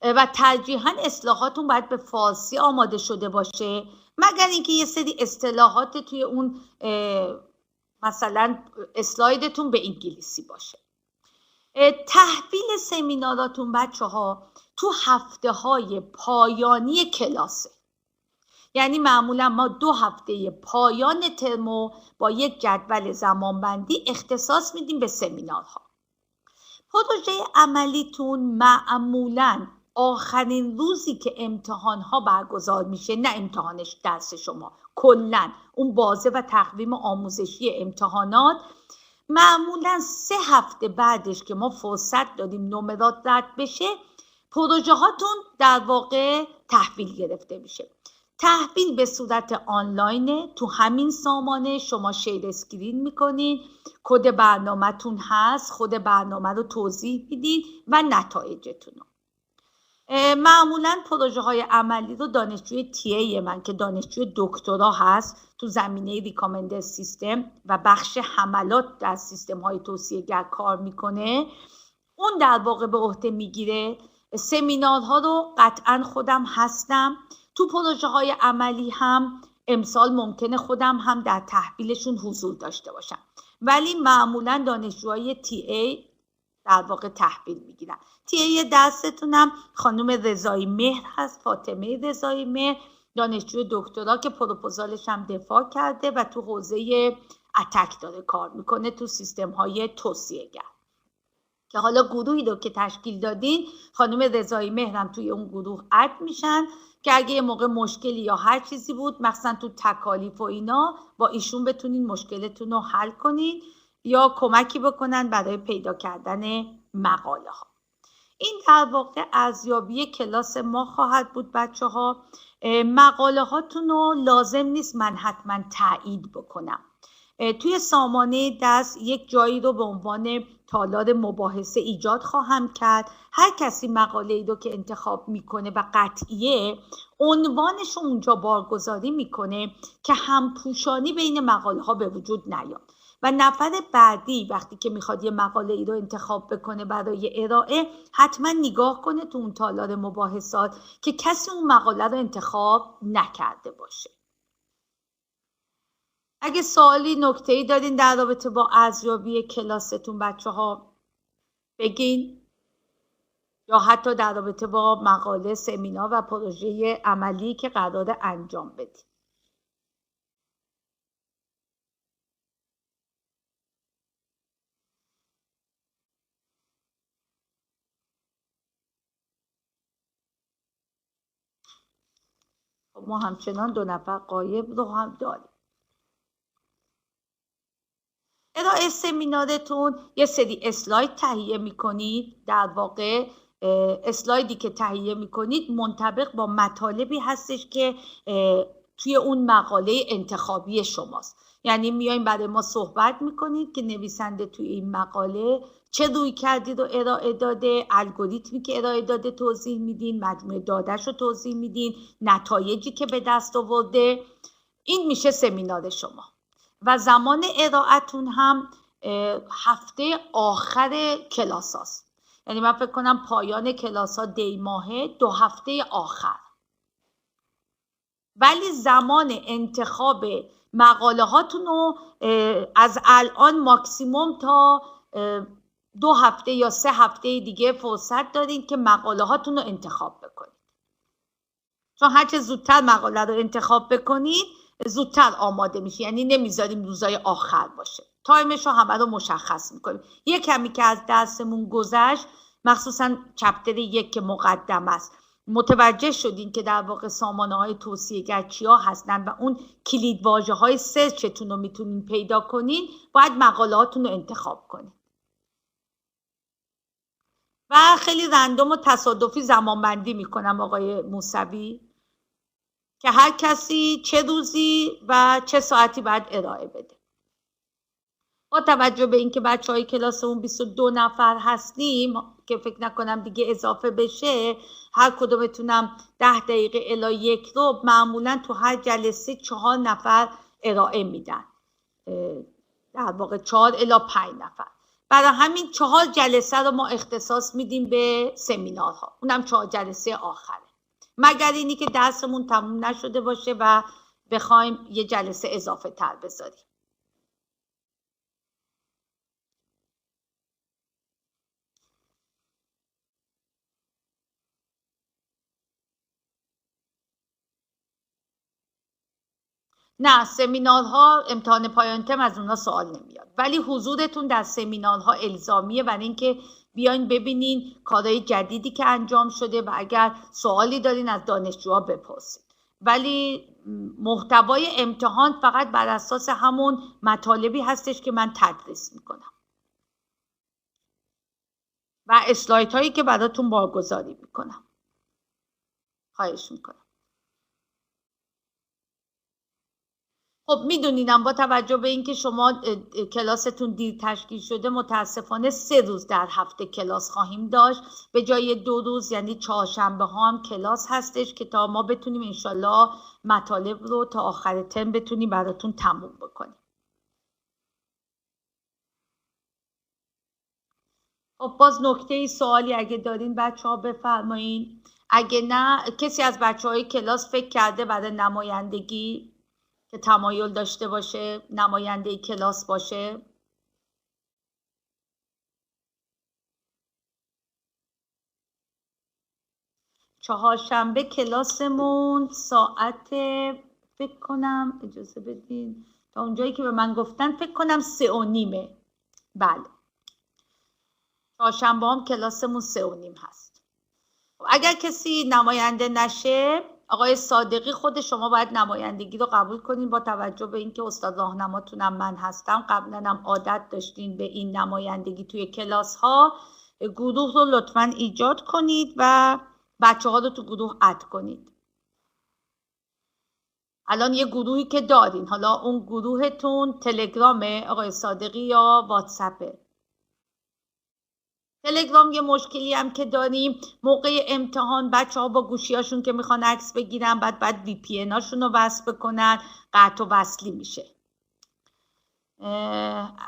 و ترجیحاً اصطلاحاتون باید به فارسی آماده شده باشه، مگر اینکه یه سری اصطلاحات توی اون مثلا اسلایدتون به انگلیسی باشه. تحویل سمیناراتون بچه ها تو هفته های پایانی کلاسه. یعنی معمولا ما 2 هفته پایان ترمو با یک جدول زمانبندی اختصاص میدیم به سمینارها. پروژه عملیتون معمولا آخرین روزی که امتحانها برگزار میشه، نه امتحانش درس شما، کلن اون بازه و تقویم آموزشی امتحانات، معمولا 3 هفته بعدش که ما فرصت دادیم نمرات رد بشه، پروژه هاتون در واقع تحویل گرفته میشه. تحویل به صورت آنلاینه. تو همین سامانه شما شیر اسکرین میکنین، کد برنامه‌تون هست، خود برنامه رو توضیح میدین و نتایجتون رو. معمولا پروژه های عملی رو دانشجوی تی من که دانشجوی دکترا هست تو زمینه ریکامندر سیستم و بخش حملات در سیستم های توصیه گر کار میکنه، اون در واقع به عهده میگیره. سمینارها رو قطعا خودم هستم. تو پروژه های عملی هم امسال ممکنه خودم هم در تحویلشون حضور داشته باشم، ولی معمولا دانشجوهای تی در واقع تحویل میگیرن. تی دستتونم خانم رضایی مهر هست، فاطمه رضایی مهر، دانشجوی دکترا که پروپوزالش هم دفاع کرده و تو حوزه اتک داره کار میکنه تو سیستم های توصیه گر، که حالا گروهی رو که تشکیل دادین خانم رضایی مهرم توی اون گروه اد میشن که اگه یه موقع مشکلی یا هر چیزی بود مثلا تو تکالیف و اینا با ایشون بتونین مشکلتون رو حل کنین یا کمکی بکنن برای پیدا کردن مقاله ها. این در واقع ارزیابی کلاس ما خواهد بود بچه ها. مقاله هاتون رو لازم نیست من حتما تایید بکنم. توی سامانه دست یک جایی رو به عنوان تالار مباحثه ایجاد خواهم کرد. هر کسی مقاله ای رو که انتخاب میکنه و قطعیه عنوانش رو اونجا بارگذاری میکنه که همپوشانی بین مقاله ها به وجود نیاد و نفر بعدی وقتی که میخواد یه مقاله ای رو انتخاب بکنه برای ارائه حتما نگاه کنه تو اون تالار مباحثات که کسی اون مقاله رو انتخاب نکرده باشه. اگه سوالی نکته‌ای دارین در رابطه با ارزیابی کلاستون بچه ها بگین، یا حتی در رابطه با مقاله، سمینار و پروژه عملی که قراره انجام بدین. ما همچنان 2 نفر غایب رو هم داریم. ارائه سمینارتون یه سری اسلاید تهیه میکنید. در واقع اسلایدی که تهیه میکنید منطبق با مطالبی هستش که توی اون مقاله انتخابی شماست. یعنی میایم برای ما صحبت میکنید که نویسنده توی این مقاله چه روی کردی رو ارائه داده، الگوریتمی که ارائه داده توضیح میدین، مجموعه دادهش رو توضیح میدین، نتایجی که به دست آورده. این میشه سمینار شما و زمان ارائه‌تون هم هفته آخر کلاس هاست. یعنی من فکر کنم پایان کلاس ها دی ماهه 2 هفته آخر، ولی زمان انتخاب مقاله هاتون رو از الان ماکسیموم تا 2 هفته یا 3 هفته دیگه فرصت دارین که مقاله هاتون رو انتخاب بکنید، چون هرچه زودتر مقاله رو انتخاب بکنید زودتر آماده میشه. یعنی نمیذاریم روزای آخر باشه، تایمش رو همه رو مشخص میکنیم. یه کمی که از دستمون گذشت، مخصوصا چپتر 1 که مقدم است، متوجه شدین که در واقع سامانه های توصیه گر چیا هستن و اون کلید واژه های سرچتون رو میتونین پیدا کنین. باید مقالهاتون رو انتخاب کنین و خیلی رندوم و تصادفی زمانبندی میکنم آقای موسوی که هر کسی چه روزی و چه ساعتی باید ارائه بده. با توجه به اینکه بچهای کلاسمون 22 نفر هستیم که فکر نکنم دیگه اضافه بشه، هر کدومتونم 10 دقیقه الی 1 رو معمولا تو هر جلسه 4 نفر ارائه میدن، در واقع 4 الی 5 نفر. برای همین 4 جلسه رو ما اختصاص میدیم به سمینارها، اونم 4 جلسه آخره، مگر اینی که درسمون تموم نشده باشه و بخوایم یه جلسه اضافه تر بذاریم. نه، سمینارها امتحان پایان ترم از اونها سوال نمیاد، ولی حضورتون در سمینارها الزامیه برای اینکه بیاین ببینین کارهای جدیدی که انجام شده و اگر سوالی دارین از دانشجوها بپرسید. ولی محتوای امتحان فقط بر اساس همون مطالبی هستش که من تدریس میکنم و اسلاید هایی که براتون بارگذاری میکنم. خواهش میکنم. خب میدونینم با توجه به اینکه شما کلاستون دیر تشکیل شده متاسفانه 3 روز در هفته کلاس خواهیم داشت به جای 2 روز، یعنی چهارشنبه ها هم کلاس هستش که تا ما بتونیم انشالله مطالب رو تا آخر ترم بتونیم براتون تموم بکنیم. خب باز نکته سوالی اگه دارین بچه ها بفرمایین. اگه نه کسی از بچه های کلاس فکر کرده برای نمایندگی که تمایل داشته باشه نماینده کلاس باشه؟ چهارشنبه کلاسمون ساعت فکر کنم اجازه بدین تا اونجایی که به من گفتن فکر کنم 3:30. بله چهارشنبه هم کلاسمون 3:30 هست. اگر کسی نماینده نشه آقای صادقی خود شما باید نمایندگی رو قبول کنین با توجه به اینکه استاد راهنماتونم من هستم. قبلا هم عادت داشتین به این نمایندگی توی کلاس ها. گروه رو لطفاً ایجاد کنید و بچه ها رو تو گروه اد کنید. الان یه گروهی که دارین، حالا اون گروهتون تلگرامه آقای صادقی یا واتسپه؟ تلگرام یه مشکلی هم که داریم موقع امتحان بچه ها با گوشی هاشون که میخوان عکس بگیرن بعد وی پی ان هاشون رو وصل بکنن، قطع و وصلی میشه.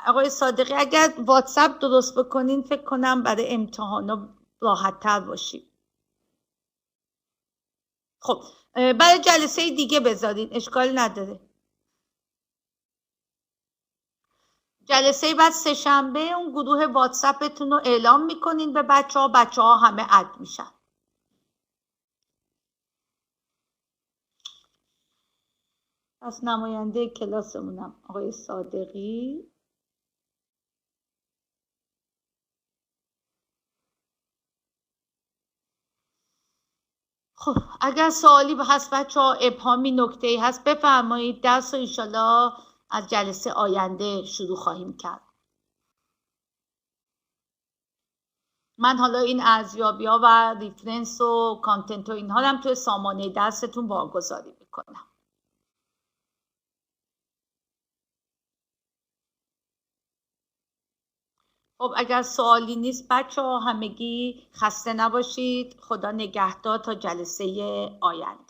آقای صادقی اگر واتساپ درست بکنین فکر کنم برای امتحان ها راحت تر باشیم. خب برای جلسه دیگه بذارین اشکال نداره. جلسه بعد 3 شنبه اون گروه واتساپتون رو اعلام میکنین به بچه ها همه اد میشن. پس نماینده کلاسمونم آقای صادقی. خب اگر سوالی هست بچه ها ابهامی نکته‌ای هست بفرمایید. درس رو انشالله از جلسه آینده شروع خواهیم کرد. من حالا این ارزیابی‌ها و ریفرنس و کانتنت و اینها هم توی سامانه درستون واگذاری میکنم. خب اگر سوالی نیست بچه ها همگی خسته نباشید. خدا نگهدار تا جلسه آینده.